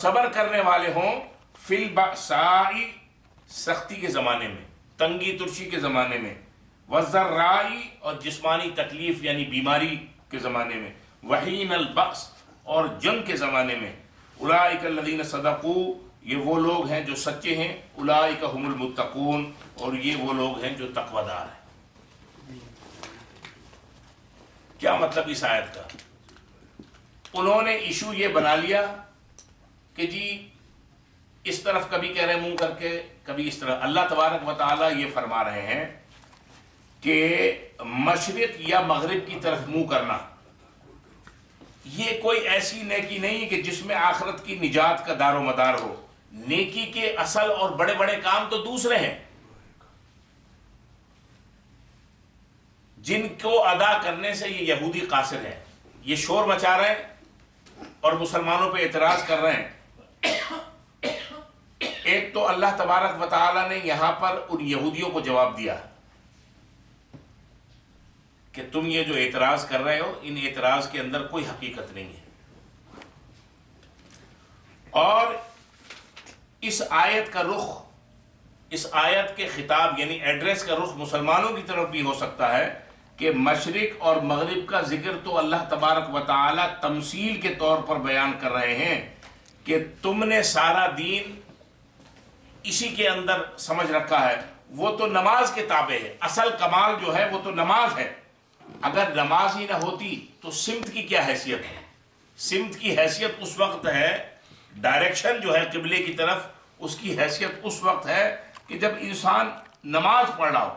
صبر کرنے والے ہوں فی البأسائی سختی کے زمانے میں، تنگی ترشی کے زمانے میں، والضرائی اور جسمانی تکلیف یعنی بیماری کے زمانے میں، وحین البأس اور جنگ کے زمانے میں، اولئک الذین صدقوا یہ وہ لوگ ہیں جو سچے ہیں، اولئک هم المتقون اور یہ وہ لوگ ہیں جو تقوی دار ہیں۔ کیا مطلب اس آیت کا؟ انہوں نے ایشو یہ بنا لیا کہ جی اس طرف کبھی کہہ رہے منہ کر کے، کبھی اس طرح۔ اللہ تبارک و تعالیٰ یہ فرما رہے ہیں کہ مشرق یا مغرب کی طرف منہ کرنا یہ کوئی ایسی نیکی نہیں کہ جس میں آخرت کی نجات کا دار و مدار ہو۔ نیکی کے اصل اور بڑے بڑے کام تو دوسرے ہیں جن کو ادا کرنے سے یہ یہودی قاصر ہے، یہ شور مچا رہے ہیں اور مسلمانوں پہ اعتراض کر رہے ہیں۔ ایک تو اللہ تبارک و تعالی نے یہاں پر ان یہودیوں کو جواب دیا کہ تم یہ جو اعتراض کر رہے ہو ان اعتراض کے اندر کوئی حقیقت نہیں ہے، اور اس آیت کا رخ، اس آیت کے خطاب یعنی ایڈریس کا رخ مسلمانوں کی طرف بھی ہو سکتا ہے کہ مشرق اور مغرب کا ذکر تو اللہ تبارک و تعالی تمثیل کے طور پر بیان کر رہے ہیں کہ تم نے سارا دین اسی کے اندر سمجھ رکھا ہے، وہ تو نماز کے تابع ہے، اصل کمال جو ہے وہ تو نماز ہے۔ اگر نماز ہی نہ ہوتی تو سمت کی کیا حیثیت ہے؟ سمت کی حیثیت اس وقت ہے، ڈائریکشن جو ہے قبلے کی طرف، اس کی حیثیت اس وقت ہے کہ جب انسان نماز پڑھ رہا ہو۔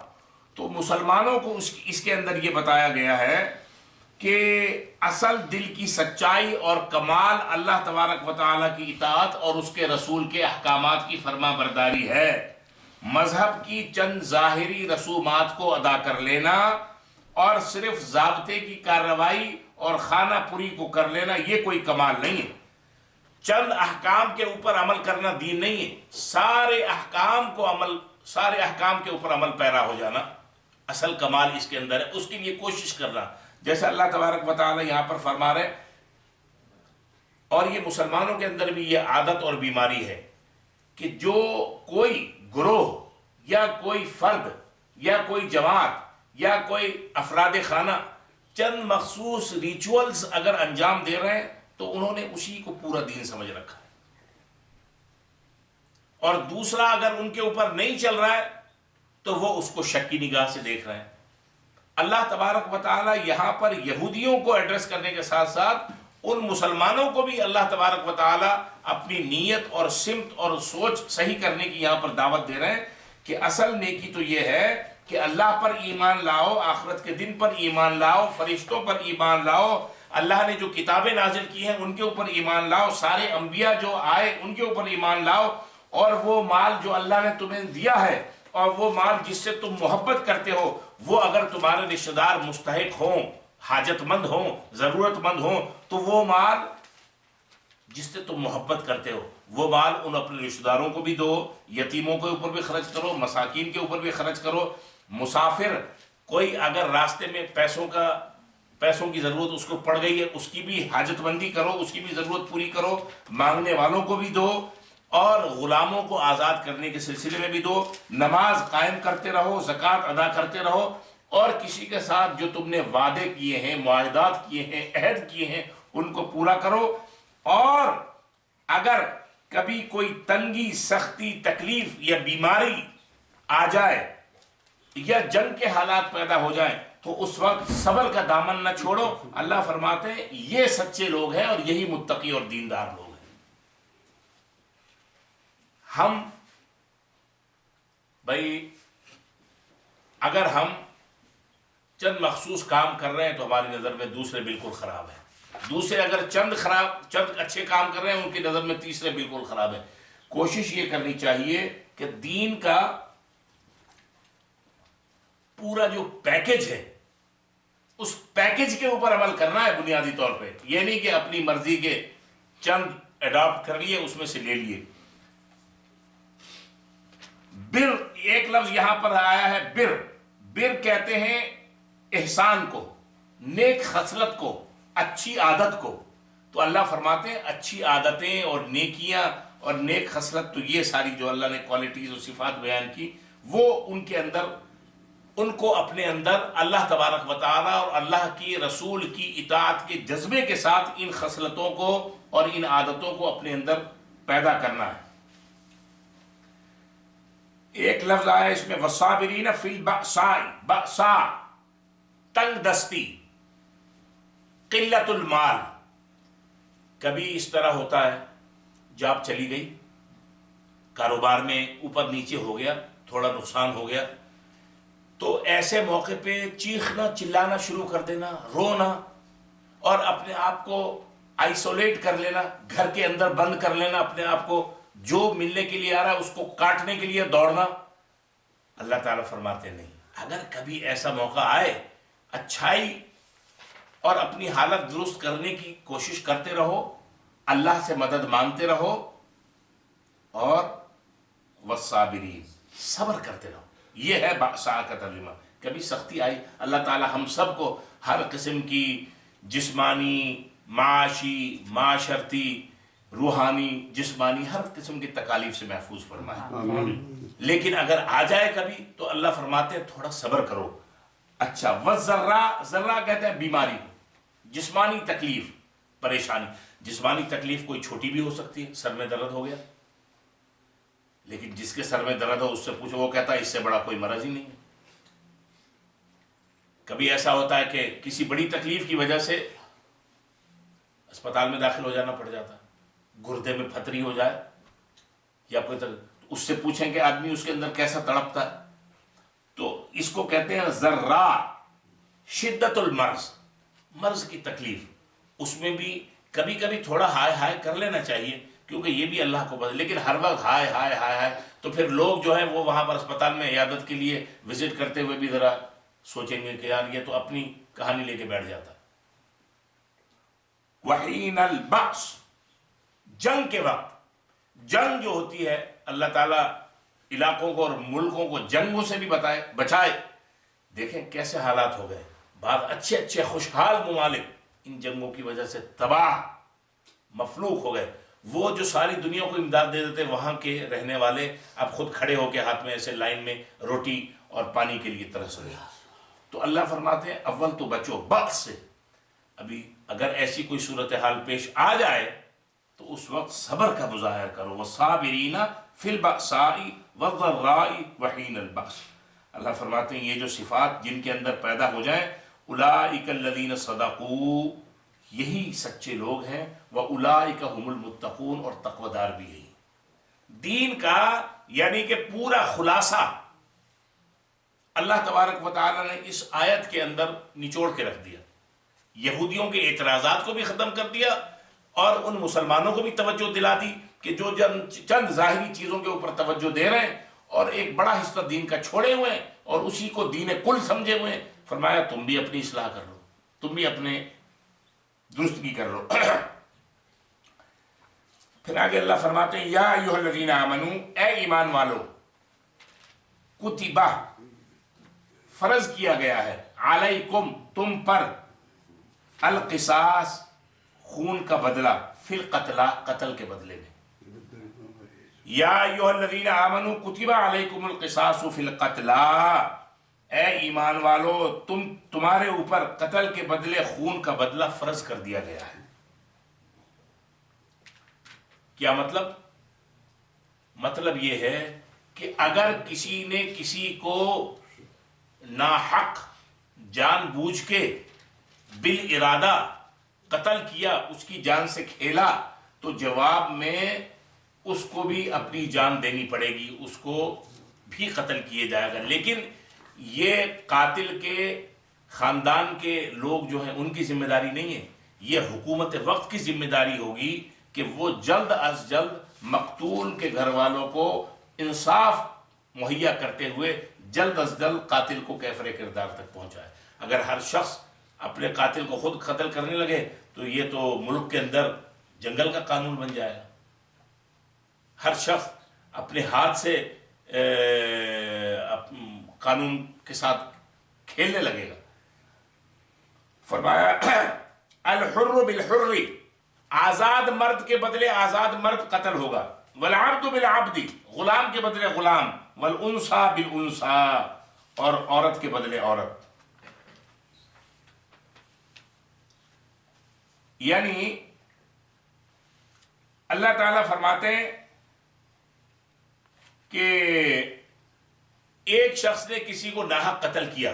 تو مسلمانوں کو اس کے اندر یہ بتایا گیا ہے کہ اصل دل کی سچائی اور کمال اللہ تبارک و تعالیٰ کی اطاعت اور اس کے رسول کے احکامات کی فرما برداری ہے۔ مذہب کی چند ظاہری رسومات کو ادا کر لینا اور صرف ضابطے کی کارروائی اور خانہ پوری کو کر لینا یہ کوئی کمال نہیں ہے۔ چند احکام کے اوپر عمل کرنا دین نہیں ہے، سارے احکام کے اوپر عمل پیرا ہو جانا اصل کمال اس کے اندر ہے۔ اس کے لیے کوشش کرنا، جیسے اللہ تبارک و تعالی یہاں پر فرما رہے، اور یہ مسلمانوں کے اندر بھی یہ عادت اور بیماری ہے کہ جو کوئی گروہ یا کوئی فرد یا کوئی جماعت یا کوئی افراد خانہ چند مخصوص ریچولز اگر انجام دے رہے ہیں تو انہوں نے اسی کو پورا دین سمجھ رکھا ہے، اور دوسرا اگر ان کے اوپر نہیں چل رہا ہے تو وہ اس کو شک کی نگاہ سے دیکھ رہے ہیں۔ اللہ تبارک و تعالی یہاں پر یہودیوں کو ایڈریس کرنے کے ساتھ ساتھ ان مسلمانوں کو بھی اللہ تبارک و تعالی اپنی نیت اور سمت اور سوچ صحیح کرنے کی یہاں پر دعوت دے رہے ہیں کہ اصل نیکی تو یہ ہے کہ اللہ پر ایمان لاؤ، آخرت کے دن پر ایمان لاؤ، فرشتوں پر ایمان لاؤ، اللہ نے جو کتابیں نازل کی ہیں ان کے اوپر ایمان لاؤ، سارے انبیاء جو آئے ان کے اوپر ایمان لاؤ، اور وہ مال جو اللہ نے تمہیں دیا ہے اور وہ مال جس سے تم محبت کرتے ہو، وہ اگر تمہارے رشتہ دار مستحق ہوں، حاجت مند ہوں، ضرورت مند ہوں، تو وہ مال جس سے تم محبت کرتے ہو وہ مال ان اپنے رشتہ داروں کو بھی دو، یتیموں کے اوپر بھی خرچ کرو، مساکین کے اوپر بھی خرچ کرو، مسافر کوئی اگر راستے میں پیسوں کی ضرورت اس کو پڑ گئی ہے اس کی بھی حاجت مندی کرو، اس کی بھی ضرورت پوری کرو، مانگنے والوں کو بھی دو، اور غلاموں کو آزاد کرنے کے سلسلے میں بھی دو، نماز قائم کرتے رہو، زکوٰۃ ادا کرتے رہو، اور کسی کے ساتھ جو تم نے وعدے کیے ہیں، معاہدات کیے ہیں، عہد کیے ہیں ان کو پورا کرو، اور اگر کبھی کوئی تنگی، سختی، تکلیف یا بیماری آ جائے یا جنگ کے حالات پیدا ہو جائیں تو اس وقت صبر کا دامن نہ چھوڑو۔ اللہ فرماتے ہیں یہ سچے لوگ ہیں اور یہی متقی اور دیندار لوگ ہیں۔ ہم بھائی اگر ہم چند مخصوص کام کر رہے ہیں تو ہماری نظر میں دوسرے بالکل خراب ہیں، دوسرے اگر چند اچھے کام کر رہے ہیں ان کی نظر میں تیسرے بالکل خراب ہیں۔ کوشش یہ کرنی چاہیے کہ دین کا پورا جو پیکج ہے اس پیکج کے اوپر عمل کرنا ہے بنیادی طور پہ، یہ نہیں کہ اپنی مرضی کے چند اڈاپٹ کر لیے اس میں سے لے لیے۔ بر ایک لفظ یہاں پر آیا ہے، بر کہتے ہیں احسان کو، نیک خصلت کو، اچھی عادت کو، تو اللہ فرماتے ہیں اچھی عادتیں اور نیکیاں اور نیک خصلت، تو یہ ساری جو اللہ نے کوالٹیز اور صفات بیان کی، وہ ان کے اندر، ان کو اپنے اندر اللہ تبارک و تعالیٰ اور اللہ کی رسول کی اطاعت کے جذبے کے ساتھ ان خصلتوں کو اور ان عادتوں کو اپنے اندر پیدا کرنا ہے۔ ایک لفظ آیا اس میں والصابرین فی البأساء، بأساء تنگ دستی، قلت المال۔ کبھی اس طرح ہوتا ہے جاب چلی گئی، کاروبار میں اوپر نیچے ہو گیا، تھوڑا نقصان ہو گیا، تو ایسے موقع پہ چیخنا چلانا شروع کر دینا، رونا، اور اپنے آپ کو آئسولیٹ کر لینا، گھر کے اندر بند کر لینا اپنے آپ کو، جو ملنے کے لیے آ رہا ہے اس کو کاٹنے کے لیے دوڑنا۔ اللہ تعالیٰ فرماتے نہیں، اگر کبھی ایسا موقع آئے، اچھائی اور اپنی حالت درست کرنے کی کوشش کرتے رہو، اللہ سے مدد مانگتے رہو، اور والصابرین، صبر کرتے رہو۔ یہ ہے بأساء کا ترجمہ۔ کبھی سختی آئی، اللہ تعالی ہم سب کو ہر قسم کی جسمانی، معاشی، معاشرتی، روحانی، جسمانی ہر قسم کی تکالیف سے محفوظ فرمائے۔ لیکن اگر آ جائے کبھی تو اللہ فرماتے ہیں تھوڑا صبر کرو۔ اچھا، والضراء، ذرا کہتے ہیں بیماری، جسمانی تکلیف، پریشانی۔ جسمانی تکلیف کوئی چھوٹی بھی ہو سکتی ہے، سر میں درد ہو گیا، لیکن جس کے سر میں درد ہو اس سے پوچھو، وہ کہتا ہے اس سے بڑا کوئی مرض ہی نہیں ہے۔ کبھی ایسا ہوتا ہے کہ کسی بڑی تکلیف کی وجہ سے اسپتال میں داخل ہو جانا پڑ جاتا ہے، گردے میں پھتری ہو جائے یا کوئی اس سے پوچھیں کہ آدمی اس کے اندر کیسا تڑپتا ہے۔ تو اس کو کہتے ہیں ذرا، شدت المرض، مرض کی تکلیف۔ اس میں بھی کبھی کبھی تھوڑا ہائے ہائے کر لینا چاہیے، کیونکہ یہ بھی اللہ کو پسند، لیکن ہر وقت ہائے ہائے ہائے ہائے تو پھر لوگ جو ہیں وہ وہاں پر اسپتال میں عیادت کے لیے وزٹ کرتے ہوئے بھی ذرا سوچیں گے کہ یار یہ تو اپنی کہانی لے کے بیٹھ جاتا ہے۔ وحین البأس، جنگ کے وقت، جنگ جو ہوتی ہے، اللہ تعالیٰ علاقوں کو اور ملکوں کو جنگوں سے بھی بچائے۔ دیکھیں کیسے حالات ہو گئے، بعض اچھے اچھے خوشحال ممالک ان جنگوں کی وجہ سے تباہ مفلوق ہو گئے۔ وہ جو ساری دنیا کو امداد دے دیتے، وہاں کے رہنے والے اب خود کھڑے ہو کے ہاتھ میں ایسے لائن میں روٹی اور پانی کے لیے ترس رہے ہیں۔ تو اللہ فرماتے ہیں اول تو بچو بغض سے۔ ابھی اگر ایسی کوئی صورتحال پیش آ جائے تو اس وقت صبر کا مظاہر کرو، والصابرین فی البأساء والضراء وحین البأس۔ اللہ فرماتے ہیں یہ جو صفات جن کے اندر پیدا ہو جائیں، اولئک الذین صدقوا، یہی سچے لوگ ہیں، وَأُولَئِكَ هُمُ الْمُتَّقُونَ، اور تقویدار بھی یہی۔ دین کا یعنی کہ پورا خلاصہ اللہ تبارک و تعالیٰ نے اس آیت کے اندر نچوڑ کے رکھ دیا۔ یہودیوں کے اعتراضات کو بھی ختم کر دیا، اور ان مسلمانوں کو بھی توجہ دلا دی کہ جو چند ظاہری چیزوں کے اوپر توجہ دے رہے ہیں اور ایک بڑا حصہ دین کا چھوڑے ہوئے ہیں اور اسی کو دین کل سمجھے ہوئے ہیں، فرمایا تم بھی اپنی اصلاح کر لو، تم بھی اپنے درستگی کر لو۔ پھر آگے اللہ فرماتے ہیں یا ایھا الذین آمنوا، اے ایمان والو، کتبہ، فرض کیا گیا ہے، علیکم، تم پر، القصاص، خون کا بدلہ، فی القتلى، قتل کے بدلے میں۔ یا ایھا الذین آمنوا کتب علیکم القصاص فی القتلى، اے ایمان والو تمہارے اوپر قتل کے بدلے خون کا بدلہ فرض کر دیا گیا ہے۔ کیا مطلب؟ مطلب یہ ہے کہ اگر کسی نے کسی کو ناحق جان بوجھ کے بالارادہ قتل کیا، اس کی جان سے کھیلا، تو جواب میں اس کو بھی اپنی جان دینی پڑے گی، اس کو بھی قتل کیے جائے گا۔ لیکن یہ قاتل کے خاندان کے لوگ جو ہیں ان کی ذمہ داری نہیں ہے، یہ حکومت وقت کی ذمہ داری ہوگی کہ وہ جلد از جلد مقتول کے گھر والوں کو انصاف مہیا کرتے ہوئے جلد از جلد قاتل کو کیفر کردار تک پہنچائے۔ اگر ہر شخص اپنے قاتل کو خود قتل کرنے لگے تو یہ تو ملک کے اندر جنگل کا قانون بن جائے گا۔ ہر شخص اپنے ہاتھ سے قانون کے ساتھ کھیلنے لگے گا۔ فرمایا الحر بالحر، آزاد مرد کے بدلے آزاد مرد قتل ہوگا، والعبد بالعبد، غلام کے بدلے غلام، والانثى بالانثى، اور عورت کے بدلے عورت. یعنی اللہ تعالیٰ فرماتے ہیں کہ ایک شخص نے کسی کو ناحق قتل کیا،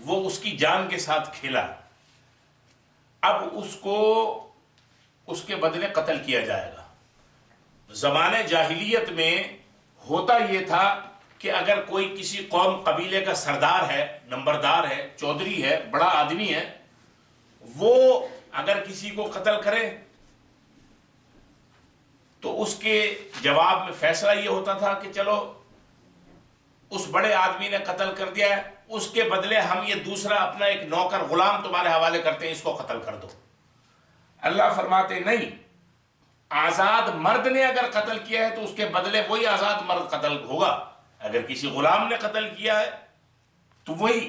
وہ اس کی جان کے ساتھ کھیلا، اب اس کو اس کے بدلے قتل کیا جائے گا. زمانے جاہلیت میں ہوتا یہ تھا کہ اگر کوئی کسی قوم قبیلے کا سردار ہے، نمبردار ہے، چودھری ہے، بڑا آدمی ہے، وہ اگر کسی کو قتل کرے تو اس کے جواب میں فیصلہ یہ ہوتا تھا کہ چلو اس بڑے آدمی نے قتل کر دیا ہے، اس کے بدلے ہم یہ دوسرا اپنا ایک نوکر غلام تمہارے حوالے کرتے ہیں، اس کو قتل کر دو. اللہ فرماتے نہیں، آزاد مرد نے اگر قتل کیا ہے تو اس کے بدلے وہی آزاد مرد قتل ہوگا. اگر کسی غلام نے قتل کیا ہے تو وہی،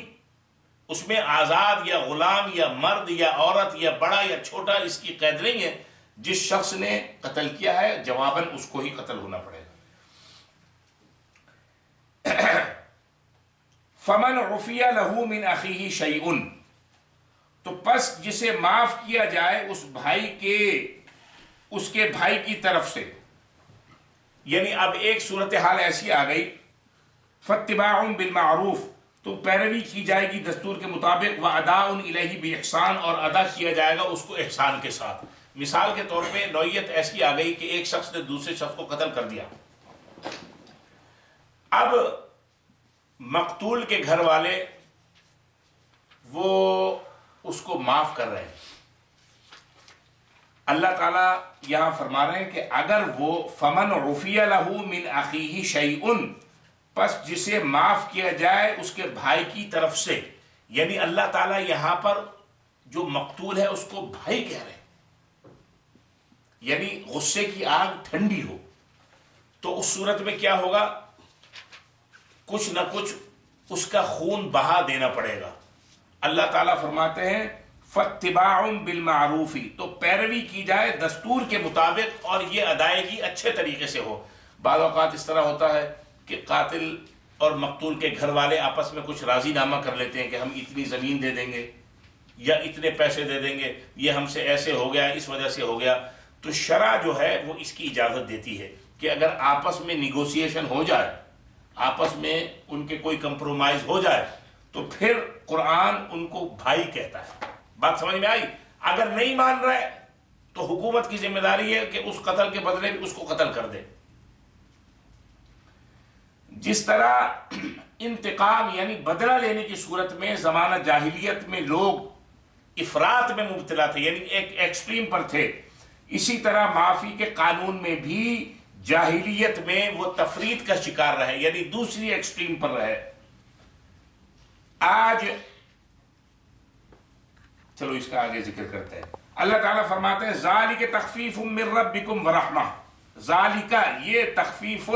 اس میں آزاد یا غلام یا مرد یا عورت یا بڑا یا چھوٹا اس کی قید نہیں ہے. جس شخص نے قتل کیا ہے جواباً اس کو ہی قتل ہونا پڑے گا. فمن عفی لہ من اخیہ شیء، تو پس جسے معاف کیا جائے اس کے بھائی کی طرف سے. یعنی اب ایک صورتحال ایسی آ گئی، فاتباع بالمعروف، تو پیروی کی جائے گی دستور کے مطابق، واداء الیہ باحسان، اور ادا کیا جائے گا اس کو احسان کے ساتھ. مثال کے طور پہ نوعیت ایسی آ گئی کہ ایک شخص نے دوسرے شخص کو قتل کر دیا، اب مقتول کے گھر والے وہ اس کو معاف کر رہے ہیں. اللہ تعالیٰ یہاں فرما رہے ہیں کہ اگر وہ فمن عفی لہ من اخیہ شیء، پس جسے معاف کیا جائے اس کے بھائی کی طرف سے. یعنی اللہ تعالیٰ یہاں پر جو مقتول ہے اس کو بھائی کہہ رہے ہیں، یعنی غصے کی آگ ٹھنڈی ہو تو اس صورت میں کیا ہوگا، کچھ نہ کچھ اس کا خون بہا دینا پڑے گا. اللہ تعالیٰ فرماتے ہیں فاتباع بالمعروف، تو پیروی کی جائے دستور کے مطابق اور یہ ادائیگی اچھے طریقے سے ہو. بعض اوقات اس طرح ہوتا ہے کہ قاتل اور مقتول کے گھر والے آپس میں کچھ راضی نامہ کر لیتے ہیں کہ ہم اتنی زمین دے دیں گے یا اتنے پیسے دے دیں گے، یہ ہم سے ایسے ہو گیا، اس وجہ سے ہو گیا. تو شرع جو ہے وہ اس کی اجازت دیتی ہے کہ اگر آپس میں نیگوسیشن ہو جائے، آپس میں ان کے کوئی کمپرومائز ہو جائے تو پھر قرآن ان کو بھائی کہتا ہے. بات سمجھ میں آئی؟ اگر نہیں مان رہے تو حکومت کی ذمہ داری ہے کہ اس قتل کے بدلے بھی اس کو قتل کر دے. جس طرح انتقام یعنی بدلہ لینے کی صورت میں زمانہ جاہلیت میں لوگ افراط میں مبتلا تھے، یعنی ایک ایکسٹریم پر تھے، اسی طرح معافی کے قانون میں بھی جاہلیت میں وہ تفرید کا شکار رہے، یعنی دوسری ایکسٹریم پر رہے. آج چلو اس کا آگے ذکر کرتے ہیں. اللہ تعالیٰ فرماتے ہیں ذالک تخفیف من ربکم ورحمہ، ذالک یہ تخفیف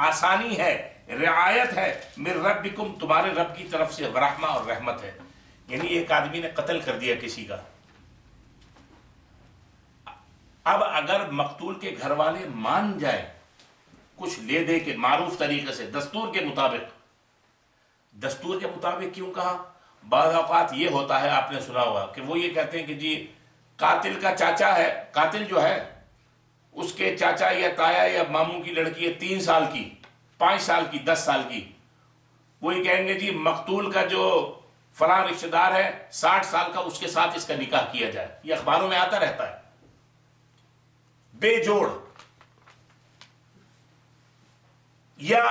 آسانی ہے، رعایت ہے، من ربکم تمہارے رب کی طرف سے، ورحمہ اور رحمت ہے. یعنی ایک آدمی نے قتل کر دیا کسی کا، اب اگر مقتول کے گھر والے مان جائے کچھ لے دے کے معروف طریقے سے دستور کے مطابق. دستور کے مطابق کیوں کہا؟ بعض اوقات یہ ہوتا ہے، آپ نے سنا ہوگا کہ وہ یہ کہتے ہیں کہ جی قاتل کا چاچا ہے، قاتل جو ہے اس کے چاچا یا تایا یا ماموں کی لڑکی ہے 3 سال کی، 5 سال کی، 10 سال کی، وہی کہیں گے جی مقتول کا جو فلاں رشتہ دار ہے 60 سال کا، اس کے ساتھ اس کا نکاح کیا جائے. یہ اخباروں میں آتا رہتا ہے. بے جوڑ. یا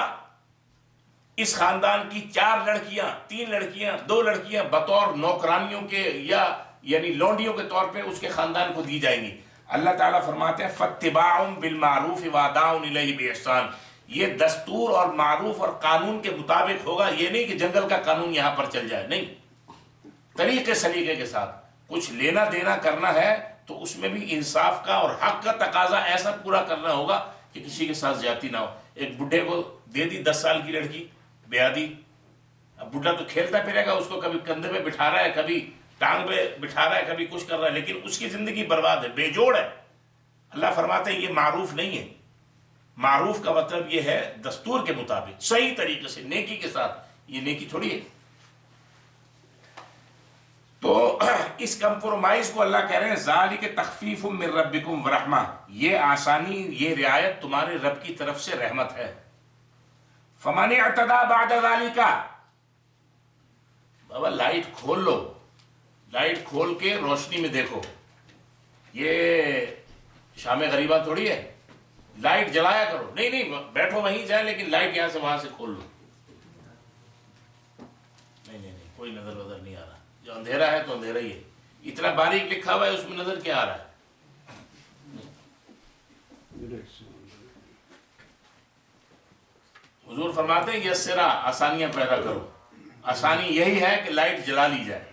اس خاندان کی 4 لڑکیاں، 3 لڑکیاں، 2 لڑکیاں بطور نوکرانیوں کے یا یعنی لونڈیوں کے طور پہ اس کے خاندان کو دی جائیں گی. اللہ تعالیٰ فرماتے ہیں فاتباع بالمعروف واداء الیہ باحسان، یہ دستور اور معروف اور قانون کے مطابق ہوگا. یہ نہیں کہ جنگل کا قانون یہاں پر چل جائے، نہیں، طریقے سلیقے کے ساتھ. کچھ لینا دینا کرنا ہے تو اس میں بھی انصاف کا اور حق کا تقاضا ایسا پورا کرنا ہوگا کہ کسی کے ساتھ زیادتی نہ ہو. ایک بڈھے کو دے دی 10 سال کی لڑکی بیادی، اب بڈھا تو کھیلتا پھرے گا، اس کو کبھی کندھے پہ بٹھا رہا ہے، کبھی ٹانگ پہ بٹھا رہا ہے، کبھی کچھ کر رہا ہے، لیکن اس کی زندگی برباد ہے، بے جوڑ ہے. اللہ فرماتے ہیں یہ معروف نہیں ہے. معروف کا مطلب یہ ہے دستور کے مطابق، صحیح طریقے سے، نیکی کے ساتھ. یہ نیکی تھوڑی ہے. تو اس کمپرومائز کو اللہ کہہ رہے ہیں ذالک تخفیف من ربکم ورحمہ، یہ آسانی، یہ رعایت تمہارے رب کی طرف سے رحمت ہے. فمن اعتدى بعد ذالک، بابا لائٹ کھول لو، لائٹ کھول کے روشنی میں دیکھو. یہ شام غریبہ تھوڑی ہے، لائٹ جلایا کرو. نہیں نہیں، بیٹھو وہیں جائیں، لیکن لائٹ یہاں سے وہاں سے کھول لو. نہیں نہیں نہیں، کوئی نظر وظر نہیں آ رہا. جو اندھیرا ہے تو اندھیرا ہی ہے. اتنا باریک لکھا ہوا ہے، اس میں نظر کیا آ رہا ہے؟ حضور فرماتے ہیں یسرا، آسانیاں پیدا کرو. آسانی یہی ہے کہ لائٹ جلا لی جائے.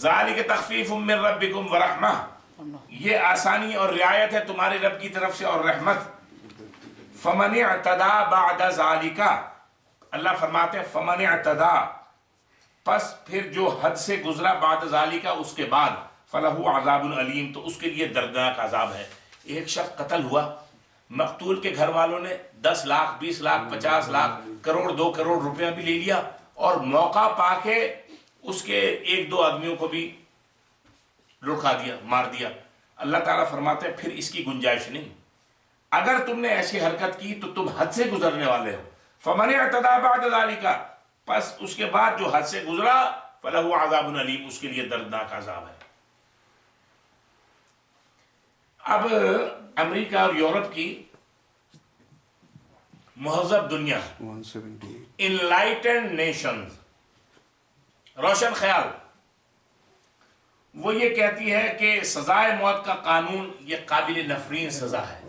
ذالک تخفیف من ربکم ورحمہ، یہ آسانی اور رعایت ہے تمہارے رب کی طرف سے اور رحمت. فمن اعتدى بعد ذالک، اللہ فرماتے ہیں فمن اعتدى، پس پھر جو حد سے گزرا، بعد ذالک، اس کے بعد، فلہ عذاب علیم، تو اس کے لیے دردناک عذاب ہے. ایک شخص قتل ہوا، مقتول کے گھر والوں نے 10 لاکھ 20 لاکھ 50 لاکھ کروڑ 2 کروڑ روپیہ بھی لے لیا، اور موقع پا کے اس کے 1-2 آدمیوں کو بھی لڑکا دیا، مار دیا. اللہ تعالیٰ فرماتے ہیں پھر اس کی گنجائش نہیں. اگر تم نے ایسی حرکت کی تو تم حد سے گزرنے والے ہو. فمن اعتدى بعد ذالک، پس اس کے بعد جو حد سے گزرا، فلہ عذاب علیم، اس کے لیے دردناک عذاب ہے. اب امریکہ اور یورپ کی مہذب دنیا، 178 انلائٹنڈ نیشنز، روشن خیال، وہ یہ کہتی ہے کہ سزائے موت کا قانون یہ قابل نفرین سزا ہے.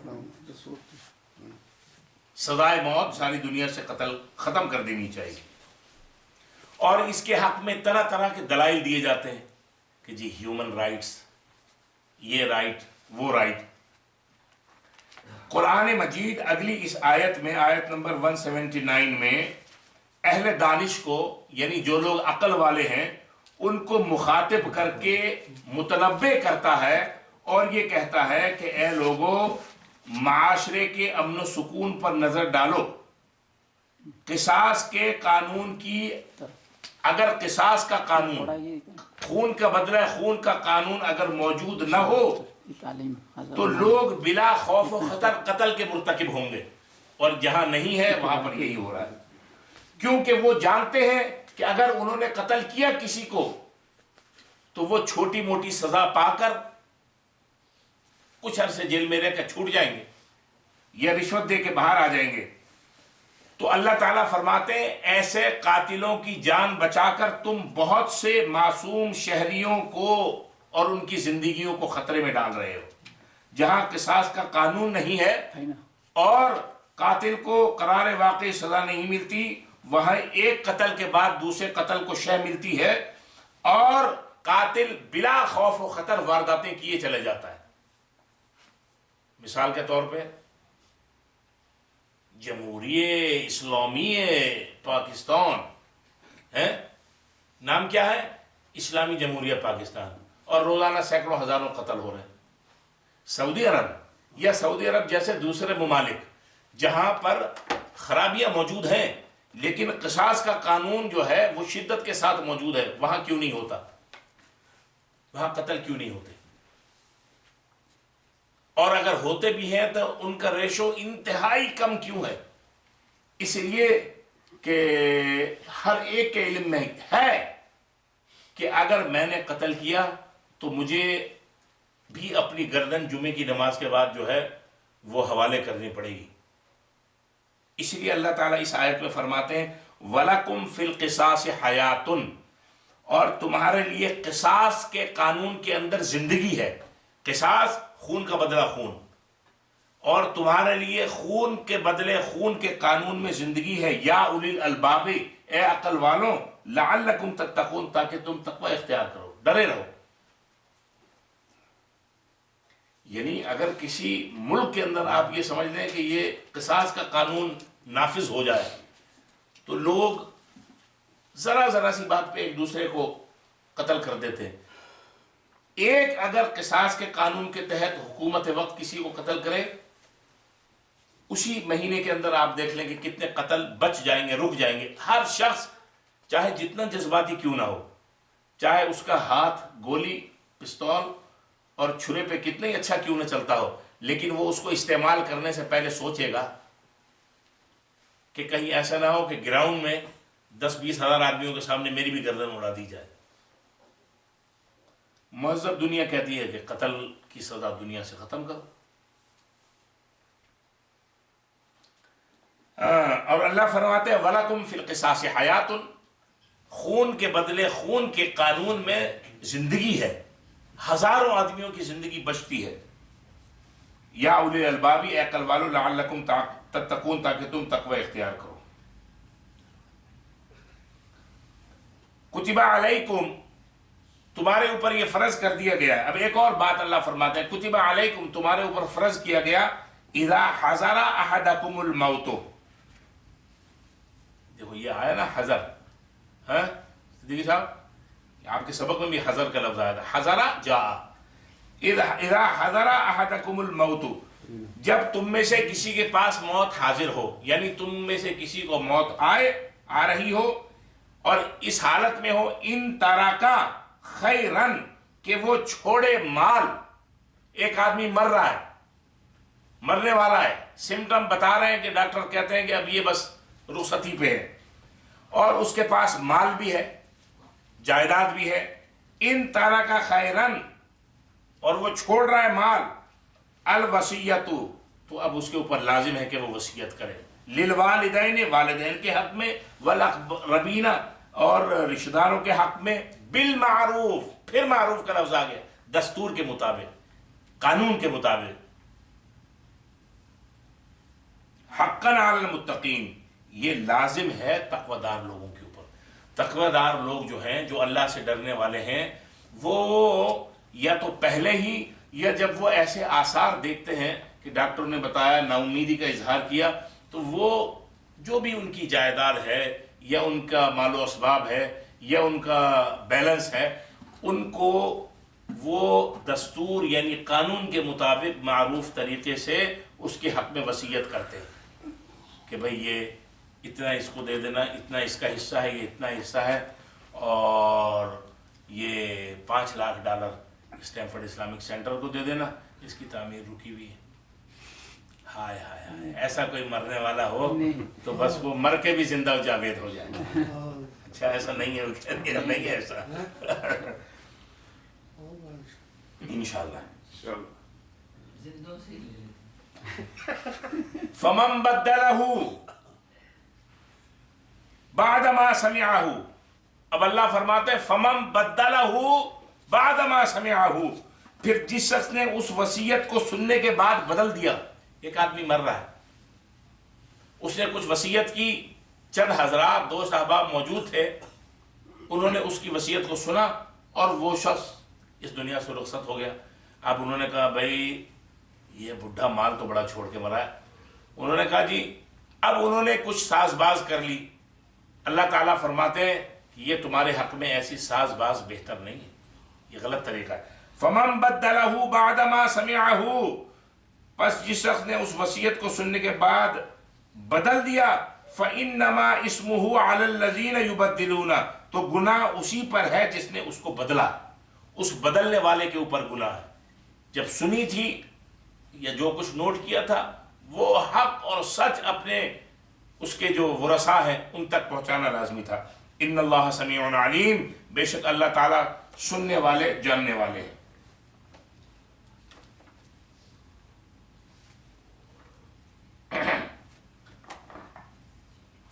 سزائے موت ساری دنیا سے قتل ختم کر دینی چاہیے. اور اس کے حق میں طرح طرح کے دلائل دیے جاتے ہیں کہ جی ہیومن رائٹس، یہ رائٹ وہ رائٹ. قرآن مجید اگلی اس آیت میں، آیت نمبر 179 میں، اہل دانش کو، یعنی جو لوگ عقل والے ہیں، ان کو مخاطب کر کے متنبع کرتا ہے اور یہ کہتا ہے کہ اے لوگو، معاشرے کے امن و سکون پر نظر ڈالو. قصاص کے قانون کی، اگر قصاص کا قانون، خون کا بدلہ خون کا قانون اگر موجود نہ ہو تو لوگ بلا خوف و خطر قتل کے مرتکب ہوں گے. اور جہاں نہیں ہے وہاں پر یہی ہو رہا ہے، کیونکہ وہ جانتے ہیں کہ اگر انہوں نے قتل کیا کسی کو تو وہ چھوٹی موٹی سزا پا کر کچھ عرصے جیل میں رہ کر چھوٹ جائیں گے یا رشوت دے کے باہر آ جائیں گے. تو اللہ تعالیٰ فرماتے ہیں ایسے قاتلوں کی جان بچا کر تم بہت سے معصوم شہریوں کو اور ان کی زندگیوں کو خطرے میں ڈال رہے ہو. جہاں قصاص کا قانون نہیں ہے اور قاتل کو قرار واقعی سزا نہیں ملتی، وہاں ایک قتل کے بعد دوسرے قتل کو شہ ملتی ہے اور قاتل بلا خوف و خطر وارداتیں کیے چلے جاتا ہے. مثال کے طور پہ جمہوریہ اسلامی پاکستان ہے، نام کیا ہے؟ اسلامی جمہوریہ پاکستان، اور روزانہ سینکڑوں ہزاروں قتل ہو رہے ہیں. سعودی عرب یا سعودی عرب جیسے دوسرے ممالک جہاں پر خرابیاں موجود ہیں لیکن قصاص کا قانون جو ہے وہ شدت کے ساتھ موجود ہے، وہاں کیوں نہیں ہوتا؟ وہاں قتل کیوں نہیں ہوتے؟ اور اگر ہوتے بھی ہیں تو ان کا ریشو انتہائی کم کیوں ہے؟ اس لیے کہ ہر ایک کے علم میں ہے کہ اگر میں نے قتل کیا تو مجھے بھی اپنی گردن جمعے کی نماز کے بعد جو ہے وہ حوالے کرنی پڑے گی. اس لیے اللہ تعالیٰ اس آیت میں فرماتے ہیں وَلَكُمْ فِي الْقِصَاصِ حَيَاتٌ، اور تمہارے لیے قصاص کے قانون کے اندر زندگی ہے. قصاص خون کا بدلہ خون، اور تمہارے لیے خون کے بدلے خون کے قانون میں زندگی ہے. یا اولی الالباب، اے عقل والوں، لعلکم تتقون، تاکہ تم تقوی اختیار کرو، ڈرے رہو. یعنی اگر کسی ملک کے اندر آپ یہ سمجھ لیں کہ یہ قصاص کا قانون نافذ ہو جائے تو لوگ ذرا ذرا سی بات پہ ایک دوسرے کو قتل کر دیتے ہیں۔ ایک اگر قصاص کے قانون کے تحت حکومت وقت کسی کو قتل کرے، اسی مہینے کے اندر آپ دیکھ لیں کہ کتنے قتل بچ جائیں گے، رک جائیں گے۔ ہر شخص چاہے جتنا جذباتی کیوں نہ ہو، چاہے اس کا ہاتھ گولی، پستول اور چھرے پہ کتنا ہی اچھا کیوں نہ چلتا ہو، لیکن وہ اس کو استعمال کرنے سے پہلے سوچے گا کہ کہیں ایسا نہ ہو کہ گراؤنڈ میں 10-20 ہزار آدمیوں کے سامنے میری بھی گردن اڑا دی جائے۔ مہذب دنیا کہتی ہے کہ قتل کی سزا دنیا سے ختم کرو۔ اور اللہ فرماتے ہیں وَلَكُمْ فِي الْقِصَاصِ حَيَاتٌ، خون کے بدلے خون کے قانون میں زندگی ہے، ہزاروں آدمیوں کی زندگی بچتی ہے۔ یا اولی الالباب، اے عقل والو، لعلکم تتقون، تاکہ تم تقوی اختیار کرو۔ کتب علیکم، تمہارے اوپر یہ فرض کر دیا گیا ہے۔ اب ایک اور بات اللہ فرماتے ہیں، کتب علیکم، تمہارے اوپر فرض کیا گیا، اذا حضر احدکم الموت، دیکھو یہ آیا نا حضر، ہاں صدیقی صاحب آپ کے سبق میں بھی حضر کا لفظ آیا تھا، حضر جاء، اذا حضر احدکم الموت، جب تم میں سے کسی کے پاس موت حاضر ہو، یعنی تم میں سے کسی کو موت آ رہی ہو اور اس حالت میں ہو، ان ترکا خیرن، کہ وہ چھوڑے مال۔ ایک آدمی مر رہا ہے، مرنے والا ہے، سمٹم بتا رہے ہیں کہ ڈاکٹر کہتے ہیں کہ اب یہ بس رخصتی پہ ہے، اور اس کے پاس مال بھی ہے، جائیداد بھی ہے، ان ترکا خیرن، اور وہ چھوڑ رہا ہے مال، الوصیت، تو اب اس کے اوپر لازم ہے کہ وہ وصیت کرے، للوالدین، والدین کے حق میں، والاقربین، اور رشتہ داروں کے حق میں، بالمعروف، پھر معروف کا لفظ آ گیا، دستور کے مطابق، قانون کے مطابق، حقاً علی المتقین، یہ لازم ہے تقوی دار لوگوں کے اوپر۔ تقوی دار لوگ جو ہیں، جو اللہ سے ڈرنے والے ہیں، وہ یا تو پہلے ہی، یا جب وہ ایسے آثار دیکھتے ہیں کہ ڈاکٹر نے بتایا، نا امیدی کا اظہار کیا، تو وہ جو بھی ان کی جائیداد ہے، یا ان کا مال و اسباب ہے، یا ان کا بیلنس ہے، ان کو وہ دستور یعنی قانون کے مطابق معروف طریقے سے اس کے حق میں وصیت کرتے ہیں کہ بھئی یہ اتنا اس کو دے دینا، اتنا اس کا حصہ ہے، یہ اتنا حصہ ہے، اور یہ $5 لاکھ اسٹینفورڈ اسلامک سینٹر کو دے دینا، اس کی تعمیر رکی ہوئی ہے۔ ہائے ہائے ہائے، ایسا کوئی مرنے والا ہو تو بس وہ مر کے بھی زندہ و جاوید ہو جائے۔ اچھا ایسا نہیں ہے، وہ کہتے ہیں نہیں ہے ایسا، انشاءاللہ۔ فمن بدلہ بعد ما سمعہ، اب اللہ فرماتے ہیں فمن بدلہ بعد ما سمعہ، پھر جس شخص نے اس وصیت کو سننے کے بعد بدل دیا۔ ایک آدمی مر رہا ہے، اس نے کچھ وصیت کی، چند حضرات دو صحابہ موجود تھے، انہوں نے اس کی وصیت کو سنا اور وہ شخص اس دنیا سے رخصت ہو گیا۔ اب انہوں نے کہا بھائی یہ بڈھا مال تو بڑا چھوڑ کے مرا ہے۔ انہوں نے کہا جی، اب انہوں نے کچھ ساز باز کر لی۔ اللہ تعالیٰ فرماتے ہیں کہ یہ تمہارے حق میں ایسی ساز باز بہتر نہیں ہے، یہ غلط طریقہ ہے۔ فَمَن بَدَّلَهُ بَعْدَ مَا سَمِعَهُ، پس جس شخص نے اس وصیت کو سننے کے بعد بدل دیا، فَإِنَّمَا اسْمُهُ عَلَى الَّذِينَ يُبَدِّلُونَ، تو گناہ اسی پر ہے جس نے اس کو بدلا، اس بدلنے والے کے اوپر گناہ ہے۔ جب سنی تھی یا جو کچھ نوٹ کیا تھا، وہ حق اور سچ اپنے اس کے جو ورثاء ہیں ان تک پہنچانا لازمی تھا۔ ان اللہ سمیع علیم، بے شک اللہ تعالیٰ سننے والے، جاننے والے ہیں۔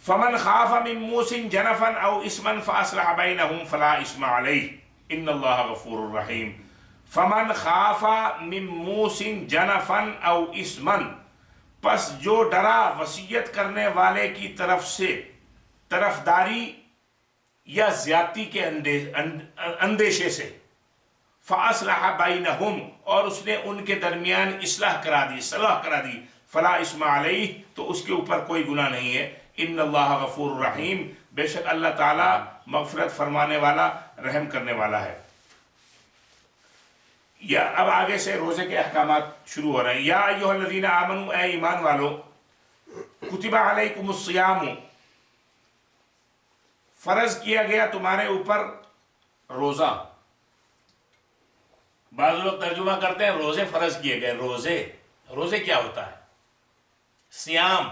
فمن خاف من موص جنفا او اثما فاصلح بینہم فلا اثم علیہ ان اللہ غفور رحیم۔ فمن خاف من موص جنفا او اثما، پس جو ڈرا وصیت کرنے والے کی طرف سے طرفداری یا زیادتی کے اندیشے سے، فاصلح بینہم، اور اس نے ان کے درمیان اصلاح کرا دی، صلاح کرا دی، فلا اثم علیہ، تو اس کے اوپر کوئی گناہ نہیں ہے۔ ان اللہ غفور رحیم، بے شک اللہ تعالیٰ مغفرت فرمانے والا رحم کرنے والا ہے۔ یا اب آگے سے روزے کے احکامات شروع ہو رہے ہیں۔ یا ایھا الذین آمنوا، اے ایمان والو، کتب علیکم الصیام، فرض کیا گیا تمہارے اوپر روزہ۔ بعض لوگ ترجمہ کرتے ہیں روزے فرض کیے گئے۔ روزے کیا ہوتا ہے؟ سیام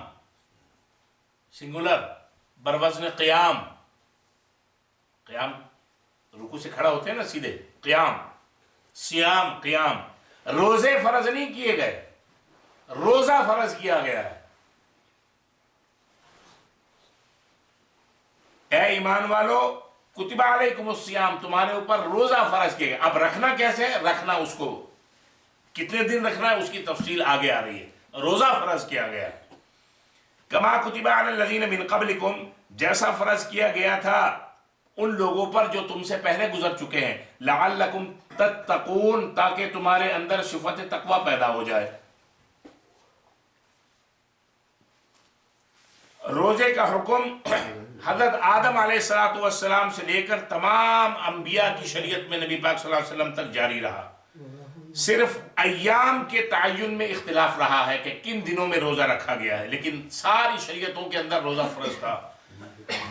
سنگولر بروزن قیام، قیام رکوع سے کھڑا ہوتے ہیں نا سیدھے، قیام، سیام قیام۔ روزے فرض نہیں کیے گئے، روزہ فرض کیا گیا ہے۔ اے ایمان والو، کتب علیکم الصیام، تمہارے اوپر روزہ فرض کیا گیا۔ اب رکھنا کیسے ہے؟ رکھنا اس کو کتنے دن رکھنا ہے اس کی تفصیل آگے آ رہی ہے۔ روزہ فرض کیا گیا ہے۔ کما کتب علی الذین من قبلکم، جیسا فرض کیا گیا تھا ان لوگوں پر جو تم سے پہلے گزر چکے ہیں، لعلکم تتقون، تاکہ تمہارے اندر صفت تقوی پیدا ہو جائے۔ روزے کا حکم حضرت آدم علیہ السلام سے لے کر تمام انبیاء کی شریعت میں نبی پاک صلی اللہ علیہ وسلم تک جاری رہا۔ صرف ایام کے تعین میں اختلاف رہا ہے کہ کن دنوں میں روزہ رکھا گیا ہے، لیکن ساری شریعتوں کے اندر روزہ فرض تھا۔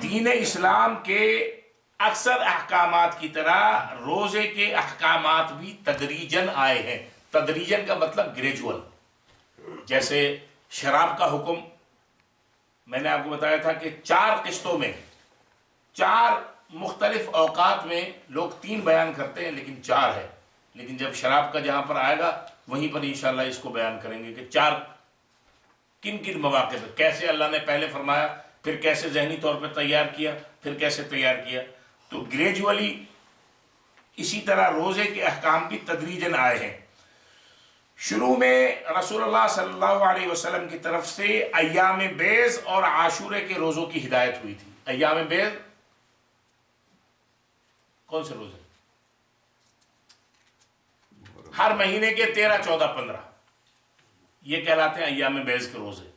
دین اسلام کے اکثر احکامات کی طرح روزے کے احکامات بھی تدریجاً آئے ہیں۔ تدریجاً کا مطلب گریجول۔ جیسے شراب کا حکم میں نے آپ کو بتایا تھا کہ 4 قسطوں میں، 4 مختلف اوقات میں، لوگ 3 بیان کرتے ہیں لیکن 4 ہے۔ لیکن جب شراب کا جہاں پر آئے گا وہیں پر انشاءاللہ اس کو بیان کریں گے کہ 4 کن کن مواقع پہ کیسے اللہ نے پہلے فرمایا، پھر کیسے ذہنی طور پہ تیار کیا، پھر کیسے تیار کیا۔ تو گریجولی اسی طرح روزے کے احکام بھی تدریجاً آئے ہیں۔ شروع میں رسول اللہ صلی اللہ علیہ وسلم کی طرف سے ایام بیض اور عاشورے کے روزوں کی ہدایت ہوئی تھی۔ ایام بیض کون سے روزے؟ ہر مہینے کے 13، 14، 15 یہ کہلاتے ہیں ایام بیض کے روزے،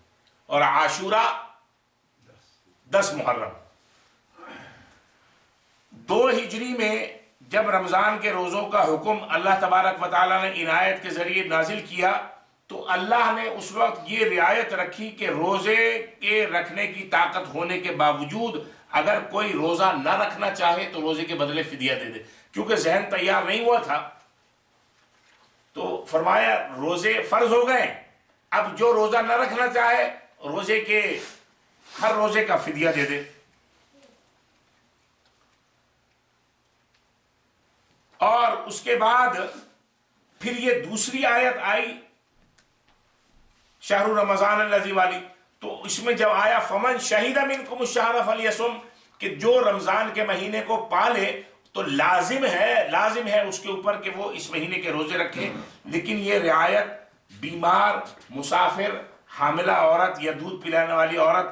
اور عاشورہ 10 محرم۔ 2 ہجری میں جب رمضان کے روزوں کا حکم اللہ تبارک و تعالیٰ نے عنایت کے ذریعے نازل کیا تو اللہ نے اس وقت یہ رعایت رکھی کہ روزے کے رکھنے کی طاقت ہونے کے باوجود اگر کوئی روزہ نہ رکھنا چاہے تو روزے کے بدلے فدیہ دے دے، کیونکہ ذہن تیار نہیں ہوا تھا۔ تو فرمایا روزے فرض ہو گئے، اب جو روزہ نہ رکھنا چاہے روزے کے ہر روزے کا فدیہ دے دے۔ اور اس کے بعد پھر یہ دوسری آیت آئی شہر رمضان الذی والی، تو اس میں جب آیا فمن شہید منکم الشہر فلیصم، کہ جو رمضان کے مہینے کو پالے تو لازم ہے اس کے اوپر کہ وہ اس مہینے کے روزے رکھے۔ لیکن یہ رعایت بیمار، مسافر، حاملہ عورت یا دودھ پلانے والی عورت،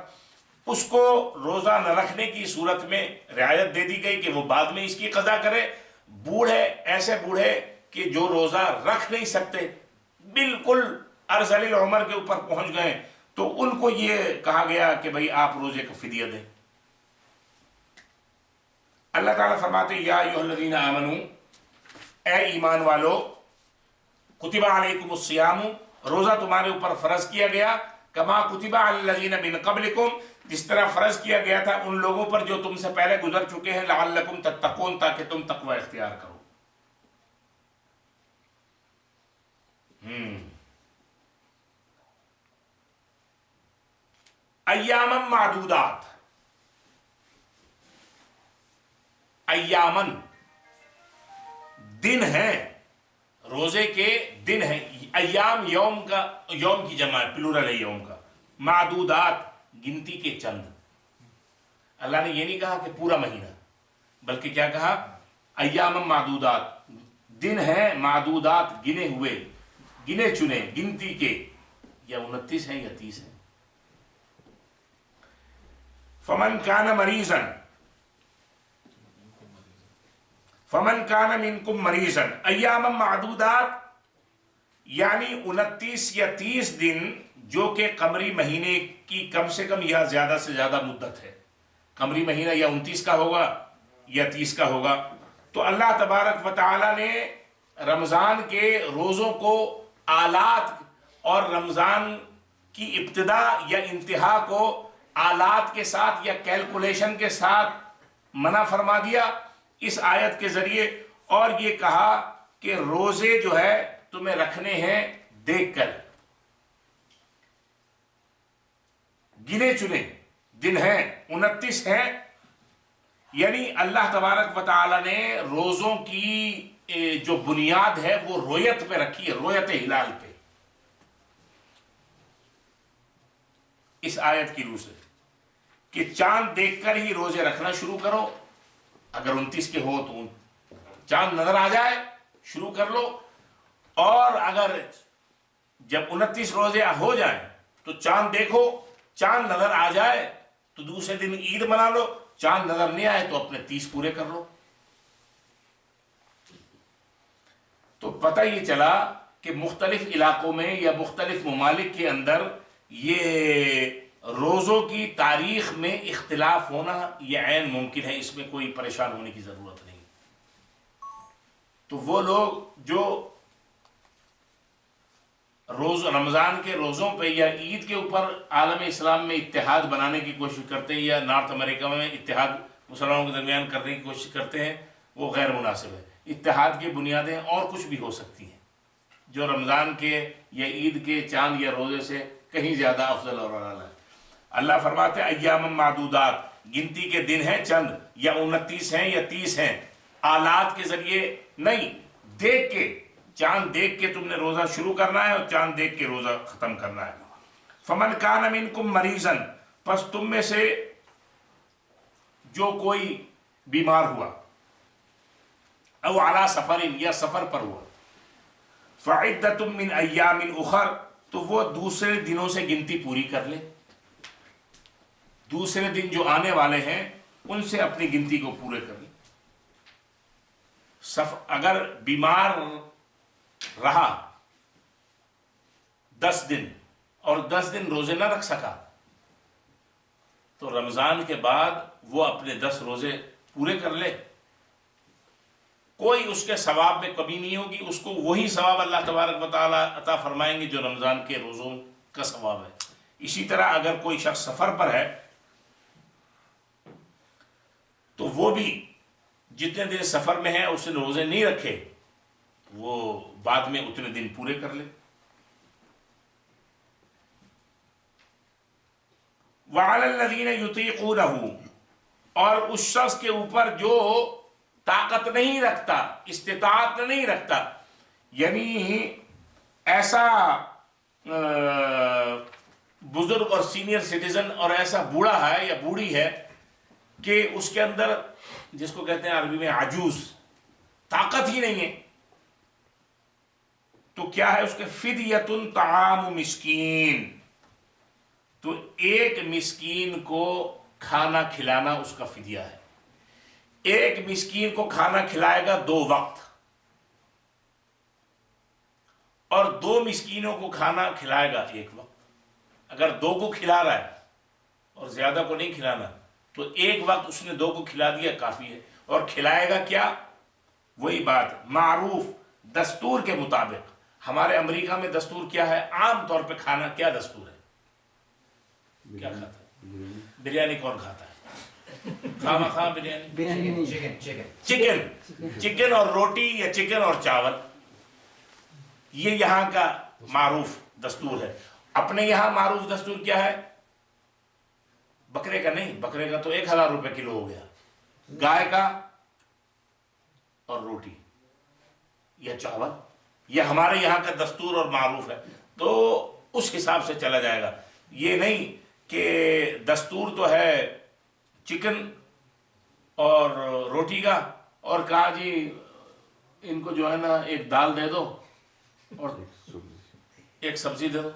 اس کو روزہ نہ رکھنے کی صورت میں رعایت دے دی گئی کہ وہ بعد میں اس کی قضا کرے۔ بوڑھے، ایسے بوڑھے کہ جو روزہ رکھ نہیں سکتے، بالکل ارذل العمر کے اوپر پہنچ گئے، تو ان کو یہ کہا گیا کہ بھئی آپ روزے کا فدیہ دیں۔ اللہ تعالیٰ فرماتے ہیں یا ایھا الذین آمنوا، اے ایمان والو، کتب علیکم الصیام، روزہ تمہارے اوپر فرض کیا گیا، کما کتب علی الذین من قبلکم، جس طرح فرض کیا گیا تھا ان لوگوں پر جو تم سے پہلے گزر چکے ہیں، لعلکم تتقون، تاکہ تم تقوی اختیار کرو۔ ایامن معدودات، ایامن دن ہیں، روزے کے دن ہیں۔ ایام یوم کی جمع ہے، پلورل ہے یوم کا۔ معدودات گنتی کے چند۔ اللہ نے یہ نہیں کہا کہ پورا مہینہ، بلکہ کیا کہا؟ ایام معدودات، دن ہیں معدودات، گنے ہوئے، گنے چنے، گنتی کے، یا 29 ہیں یا 30 ہیں۔ فمن کان منکم مریضا، ایام معدودات یعنی 29 یا 30 دن، جو کہ قمری مہینے کی کم سے کم یا زیادہ سے زیادہ مدت ہے۔ قمری مہینہ یا 29 کا ہوگا یا 30 کا ہوگا. تو اللہ تبارک و تعالی نے رمضان کے روزوں کو آلات اور رمضان کی ابتدا یا انتہا کو آلات کے ساتھ یا کیلکولیشن کے ساتھ منع فرما دیا اس آیت کے ذریعے، اور یہ کہا کہ روزے جو ہے تمہیں رکھنے ہیں دیکھ کر. گنے چنے دن ہیں، 29 ہیں، یعنی اللہ تبارک و تعالی نے روزوں کی جو بنیاد ہے وہ رویت پہ رکھی ہے، رویت ہلال پہ. اس آیت کی روح سے کہ چاند دیکھ کر ہی روزے رکھنا شروع کرو. اگر 29 کے ہو تو چاند نظر آ جائے شروع کر لو، اور اگر جب 29 روزے ہو جائیں تو چاند دیکھو، چاند نظر آ جائے تو دوسرے دن عید منا لو، چاند نظر نہیں آئے تو اپنے 30 پورے کر لو. تو پتہ یہ چلا کہ مختلف علاقوں میں یا مختلف ممالک کے اندر یہ روزوں کی تاریخ میں اختلاف ہونا یہ عین ممکن ہے، اس میں کوئی پریشان ہونے کی ضرورت نہیں. تو وہ لوگ جو روز رمضان کے روزوں پہ یا عید کے اوپر عالم اسلام میں اتحاد بنانے کی کوشش کرتے ہیں یا نارتھ امریکہ میں اتحاد مسلمانوں کے درمیان کرنے کی کوشش کرتے ہیں، وہ غیر مناسب ہے. اتحاد کی بنیادیں اور کچھ بھی ہو سکتی ہیں جو رمضان کے یا عید کے چاند یا روزے سے کہیں زیادہ افضل اور اعلیٰ ہے. اللہ فرماتے ہیں ایام معدودات، گنتی کے دن ہیں چند، یا 29 ہیں یا 30 ہیں. آلات کے ذریعے نہیں، دیکھ کے، چاند دیکھ کے تم نے روزہ شروع کرنا ہے اور چاند دیکھ کے روزہ ختم کرنا ہے. فمن کان منکم مریضا، پس تم میں سے جو کوئی بیمار ہوا، او علی سفر، یا سفر پر ہوا، فعدۃ من ایام اخر، تو وہ دوسرے دنوں سے گنتی پوری کر لے. دوسرے دن جو آنے والے ہیں ان سے اپنی گنتی کو پورے کر لیں. اگر بیمار رہا 10 دن اور 10 دن روزے نہ رکھ سکا تو رمضان کے بعد وہ اپنے 10 روزے پورے کر لے. کوئی اس کے ثواب میں کمی نہیں ہوگی، اس کو وہی ثواب اللہ تبارک و تعالیٰ عطا فرمائیں گے جو رمضان کے روزوں کا ثواب ہے. اسی طرح اگر کوئی شخص سفر پر ہے تو وہ بھی جتنے دن سفر میں ہے اس نے روزے نہیں رکھے، وہ بعد میں اتنے دن پورے کر لے. وَعَلَى الَّذِينَ يُطِيقُونَهُ، اور اس شخص کے اوپر جو طاقت نہیں رکھتا، استطاعت نہیں رکھتا، یعنی ایسا بزرگ اور سینئر سٹیزن اور ایسا بوڑھا ہے یا بوڑھی ہے کہ اس کے اندر، جس کو کہتے ہیں عربی میں عجوز، طاقت ہی نہیں ہے، تو کیا ہے اس کے فدیۃ طعام مسکین، تو ایک مسکین کو کھانا کھلانا اس کا فدیہ ہے. ایک مسکین کو کھانا کھلائے گا 2 وقت، اور 2 مسکینوں کو کھانا کھلائے گا 1 وقت. اگر 2 کو کھلا رہا ہے اور زیادہ کو نہیں کھلانا تو 1 وقت اس نے 2 کو کھلا دیا کافی ہے. اور کھلائے گا کیا؟ وہی بات معروف دستور کے مطابق. ہمارے امریکہ میں دستور کیا ہے؟ عام طور پہ کھانا کیا دستور ہے؟ کیا کھاتا ہے؟ بریانی کون کھاتا ہے؟ خواہ بریانی، چکن اور روٹی یا چکن اور چاول، یہ یہاں کا معروف دستور ہے. اپنے یہاں معروف دستور کیا ہے؟ بکرے کا نہیں، بکرے کا تو 1000 روپے کلو ہو گیا. گائے کا اور روٹی یا چاول، یہ ہمارے یہاں کا دستور اور معروف ہے. تو اس حساب سے چلا جائے گا. یہ نہیں کہ دستور تو ہے چکن اور روٹی کا، اور کہا جی ان کو جو ہے نا ایک دال دے دو اور ایک سبزی دے دو.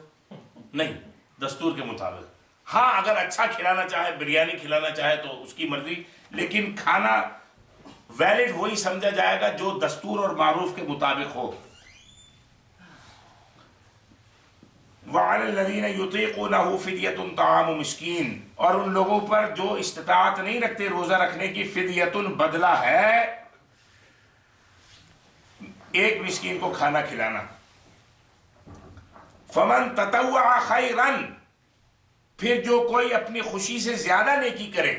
نہیں، دستور کے مطابق. ہاں اگر اچھا کھلانا چاہے، بریانی کھلانا چاہے تو اس کی مرضی، لیکن کھانا ویلڈ وہی سمجھا جائے گا جو دستور اور معروف کے مطابق ہو. وَعَلَى الَّذِينَ يُطِيقُونَهُ فِدْيَةٌ طَعَامُ مِسْكِينٍ، اور ان لوگوں پر جو استطاعت نہیں رکھتے روزہ رکھنے کی، فدیتن بدلہ ہے ایک مسکین کو کھانا کھلانا۔ فَمَن تَطَوَّعَ خَيْرًا، پھر جو کوئی اپنی خوشی سے زیادہ نیکی کرے۔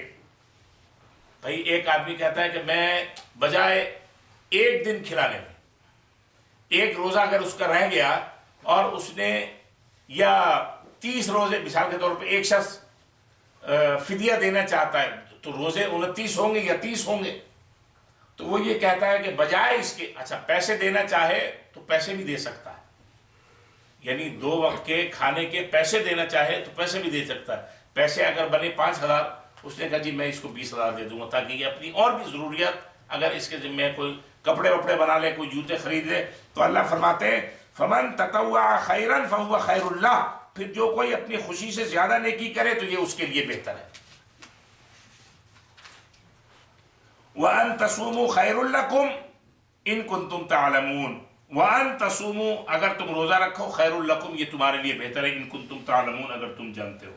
بھائی ایک آدمی کہتا ہے کہ میں بجائے ایک دن کھلانے میں، ایک روزہ اگر اس کا رہ گیا اور اس نے یا 30 روزے، مثال کے طور پہ ایک شخص فدیہ دینا چاہتا ہے، تو روزے 29 ہوں گے یا 30 ہوں گے، تو وہ یہ کہتا ہے کہ بجائے اس کے، اچھا پیسے دینا چاہے تو پیسے بھی دے سکتا ہے، یعنی 2 وقت کے کھانے کے پیسے دینا چاہے تو پیسے بھی دے سکتا ہے۔ پیسے اگر بنے 5000، اس نے کہا جی میں اس کو 20000 دے دوں گا، تاکہ یہ اپنی اور بھی ضروریات، اگر اس کے ذمہ کوئی کپڑے وپڑے بنا لے، کوئی جوتے خرید لے، تو اللہ فرماتے ہیں فَمَن تَطَوَّعَ خَيْرًا فَهُوَ خَيْرٌ لَهُ، پھر جو کوئی اپنی خوشی سے زیادہ نیکی کرے تو یہ اس کے لیے بہتر ہے۔ وَأَن تَصُومُوا خَيْرٌ لَكُمْ إِن كُنتُمْ تَعْلَمُونَ، وَأَن تَصُومُوا، اگر تم روزہ رکھو، خَيْرٌ لَكُمْ، یہ تمہارے لیے بہتر ہے، إِن كُنتُمْ تَعْلَمُونَ، اگر تم جانتے ہو۔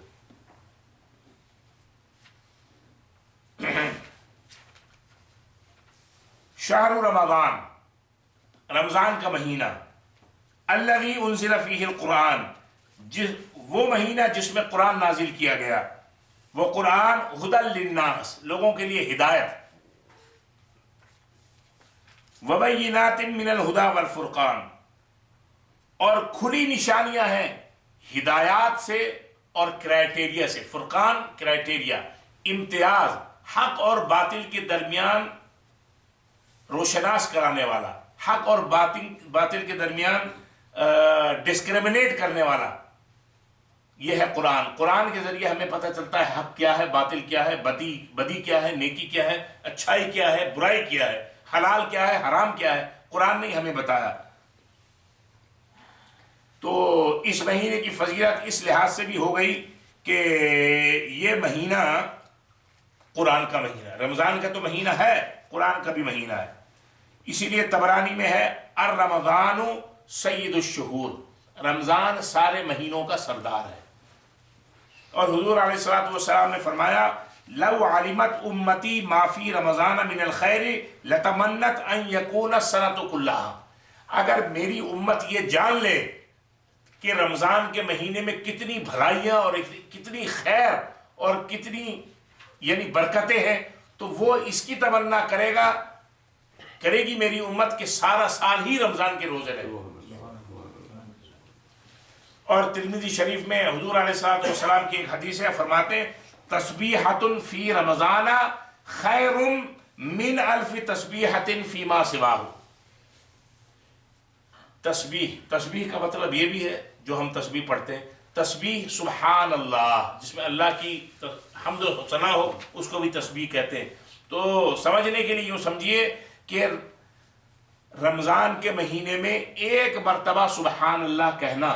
شہر رمضان، رمضان کا مہینہ، الذی انزل فیہ القرآن، وہ مہینہ جس میں قرآن نازل کیا گیا، وہ قرآن ہدی للناس، لوگوں کے لیے ہدایت، وبینات من الہدی والفرقان، اور کھلی نشانیاں ہیں ہدایات سے اور کرائٹیریا سے۔ فرقان کرائٹیریا، امتیاز، حق اور باطل کے درمیان روشناس کرانے والا، حق اور باطل کے درمیان ڈسکریمنیٹ کرنے والا، یہ ہے قرآن۔ قرآن کے ذریعے ہمیں پتہ چلتا ہے حق کیا ہے، باطل کیا ہے، بدی کیا ہے، نیکی کیا ہے، اچھائی کیا ہے، برائی کیا ہے، حلال کیا ہے، حرام کیا ہے، قرآن نے ہمیں بتایا۔ تو اس مہینے کی فضیلت اس لحاظ سے بھی ہو گئی کہ یہ مہینہ قرآن کا مہینہ، رمضان کا تو مہینہ ہے، قرآن کا بھی مہینہ ہے۔ اسی لیے طبرانی میں ہے الرمضان سید الشہور، رمضان سارے مہینوں کا سردار ہے۔ اور حضور علیہ الصلوۃ والسلام نے فرمایا لو علمت امتی ما فی رمضان من الخیر لتمنت ان یکون السنۃ کلھا، اگر میری امت یہ جان لے کہ رمضان کے مہینے میں کتنی بھلائیاں اور کتنی خیر اور کتنی یعنی برکتیں ہیں، تو وہ اس کی تمنا کرے گی میری امت کہ سارا سال ہی رمضان کے روزے رہے۔ اور ترمذی شریف میں حضور علیہ الصلوۃ والسلام کی ایک حدیث ہے، فرماتے ہیں تسبیحۃ فی رمضان خیر من الف تسبیحۃ فیما سواہ۔ تسبیح کا مطلب یہ بھی ہے جو ہم تسبیح پڑھتے ہیں، تسبیح سبحان اللہ، جس میں اللہ کی حمد و ثنا ہو، اس کو بھی تسبیح کہتے ہیں۔ تو سمجھنے کے لیے یوں سمجھیے کہ رمضان کے مہینے میں ایک مرتبہ سبحان اللہ کہنا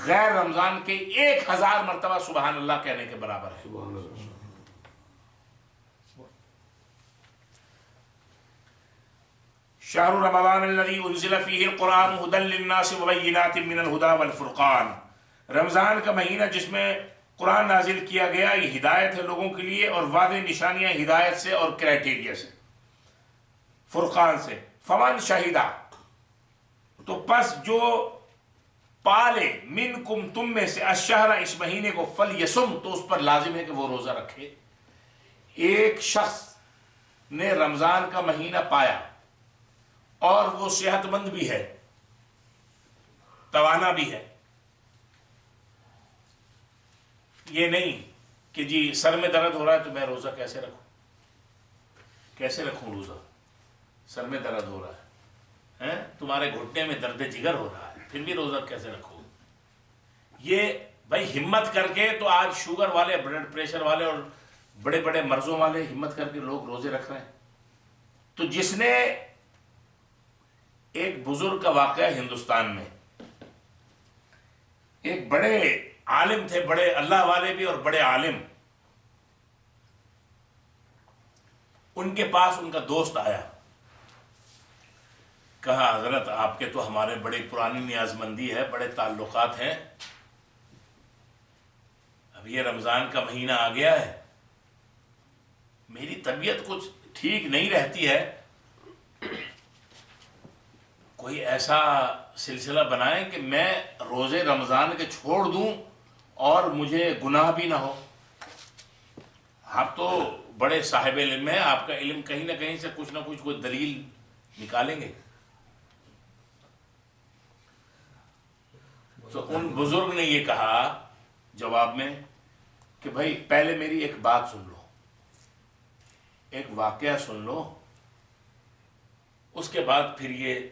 غیر رمضان کے 1000 مرتبہ سبحان اللہ کہنے کے برابر ہے۔ شہر رمضان الذی انزل فیہ القرآن ھدی للناس وبینات من الھدی والفرقان، رمضان کا مہینہ جس میں قرآن نازل کیا گیا، یہ ہدایت ہے لوگوں کے لیے اور واضح نشانیاں ہدایت سے اور کرائٹیریا سے، فرقان سے۔ فمن شہیدہ، تو پس جو پالے، منکم تم میں سے، الشہر اس مہینے کو، فلیصم تو اس پر لازم ہے کہ وہ روزہ رکھے۔ ایک شخص نے رمضان کا مہینہ پایا اور وہ صحت مند بھی ہے، توانا بھی ہے، یہ نہیں کہ جی سر میں درد ہو رہا ہے تو میں روزہ کیسے رکھوں روزہ، سر میں درد ہو رہا ہے، تمہارے گھٹنے میں درد جگر ہو رہا ہے، پھر بھی روزہ کیسے رکھو؟ یہ بھائی ہمت کر کے، تو آج شوگر والے، بلڈ پریشر والے اور بڑے بڑے مرضوں والے ہمت کر کے لوگ روزے رکھ رہے ہیں۔ تو جس نے، ایک بزرگ کا واقعہ ہندوستان میں، ایک بڑے عالم تھے، بڑے اللہ والے بھی اور بڑے عالم، ان کے پاس ان کا دوست آیا کہا حضرت آپ کے تو ہمارے بڑے پرانی نیاز مندی ہے، بڑے تعلقات ہیں، اب یہ رمضان کا مہینہ آ گیا ہے، میری طبیعت کچھ ٹھیک نہیں رہتی ہے، کوئی ایسا سلسلہ بنائیں کہ میں روزے رمضان کے چھوڑ دوں اور مجھے گناہ بھی نہ ہو۔ آپ تو بڑے صاحب علم ہیں، آپ کا علم کہیں نہ کہیں سے کچھ نہ کچھ کوئی دلیل نکالیں گے۔ تو ان بزرگ نے یہ کہا جواب میں کہ بھائی پہلے میری ایک بات سن لو، ایک واقعہ سن لو، اس کے بعد پھر یہ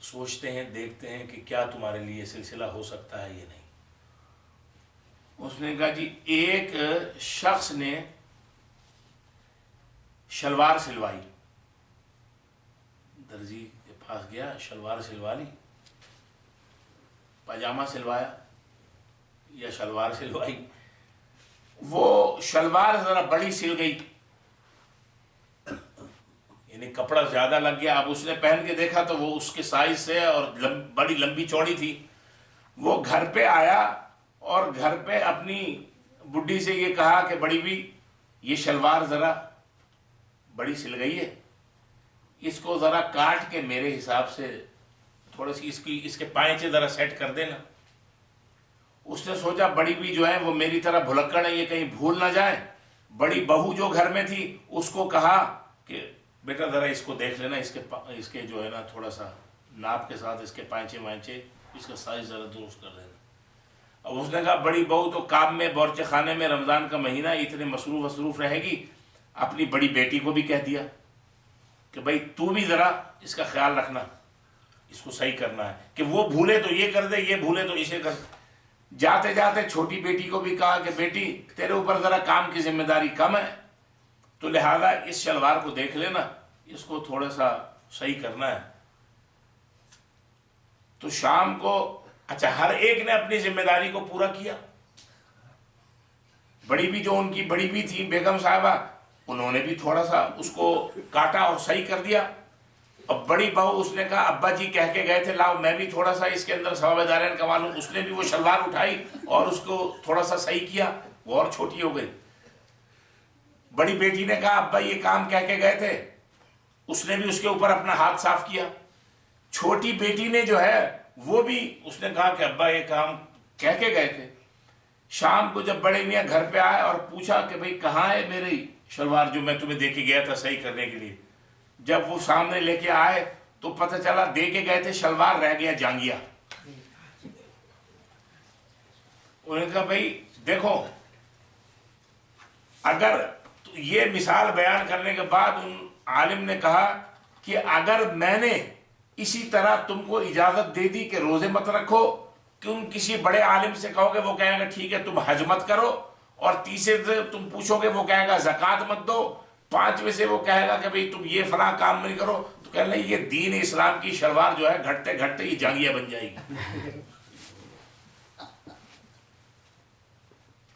سوچتے ہیں، دیکھتے ہیں کہ کیا تمہارے لیے سلسلہ ہو سکتا ہے یا نہیں۔ اس نے کہا جی ایک شخص نے شلوار سلوائی، درزی کے پاس گیا، شلوار سلوا لی، پاجامہ سلوایا یا شلوار سلوائی، وہ شلوار ذرا بڑی سل گئی، یعنی کپڑا زیادہ لگ گیا۔ اب اس نے پہن کے دیکھا تو وہ اس کے سائز سے اور بڑی لمبی چوڑی تھی۔ وہ گھر پہ آیا اور گھر پہ اپنی بڈھی سے یہ کہا کہ بڑی بھی یہ شلوار ذرا بڑی سل گئی ہے، اس کو ذرا کاٹ کے میرے حساب سے تھوڑا سی اس کے پائچے ذرا سیٹ کر دینا۔ اس نے سوچا بڑی بھی جو ہے وہ میری طرح بھلکڑ ہے، یہ کہیں بھول نہ جائے۔ بڑی بہو جو گھر میں تھی اس کو کہا کہ بیٹا ذرا اس کو دیکھ لینا، اس کے جو ہے نا تھوڑا سا ناپ کے ساتھ اس کے پائچے وائچے، اس کا سائز ذرا درست کر دینا۔ اب اس نے کہا بڑی بہو تو کام میں بورچے خانے میں رمضان کا مہینہ اتنے مصروف رہے گی، اپنی بڑی بیٹی کو بھی کہہ دیا کہ بھائی تو بھی ذرا اس کا خیال رکھنا، اس کو صحیح کرنا ہے کہ وہ بھولے تو یہ کر دے، یہ بھولے تو اسے کر دے۔ جاتے جاتے چھوٹی بیٹی کو بھی کہا کہ بیٹی تیرے اوپر ذرا کام کی ذمہ داری کم ہے، تو لہذا اس شلوار کو دیکھ لینا، اس کو تھوڑا سا صحیح کرنا ہے۔ تو شام کو اچھا ہر ایک نے اپنی ذمہ داری کو پورا کیا۔ بڑی بھی جو ان کی بڑی بھی تھی بیگم صاحبہ، انہوں نے بھی تھوڑا سا اس کو کاٹا اور صحیح کر دیا۔ اب بڑی بہو اس نے کہا ابا جی کہہ کے گئے تھے لاؤ میں بھی تھوڑا سا اس کے اندر ثواب دارین کما لوں، اس نے بھی وہ شلوار اٹھائی اور اس کو تھوڑا سا صحیح کیا، وہ اور چھوٹی ہو گئی۔ بڑی بیٹی نے کہا ابا یہ کام کہہ کے گئے تھے، اس نے بھی اس کے اوپر اپنا ہاتھ صاف کیا۔ چھوٹی بیٹی نے جو ہے وہ بھی اس نے کہا کہ ابا یہ کام کہہ کے گئے تھے۔ شام کو جب بڑے میاں گھر پہ آئے اور پوچھا کہ بھئی کہاں ہے میری شلوار جو میں تمہیں دے کے گیا تھا صحیح کرنے کے لیے، جب وہ سامنے لے کے آئے تو پتہ چلا دے کے گئے تھے شلوار رہ گیا جانگیا۔ انہوں نے کہا بھئی دیکھو، اگر یہ مثال بیان کرنے کے بعد ان عالم نے کہا کہ اگر میں نے اسی طرح تم کو اجازت دے دی کہ روزے مت رکھو، تم کسی بڑے عالم سے کہو گے وہ کہے گا ٹھیک ہے تم حج مت کرو، اور تیسرے سے تم پوچھو گے وہ کہے گا زکوٰۃ مت دو، پانچویں سے وہ کہے گا کہ بھئی تم یہ فلاں کام نہیں کرو، تو کہنے لگے یہ دین اسلام کی شلوار جو ہے گھٹتے گھٹتے یہ جانگیا بن جائے گی۔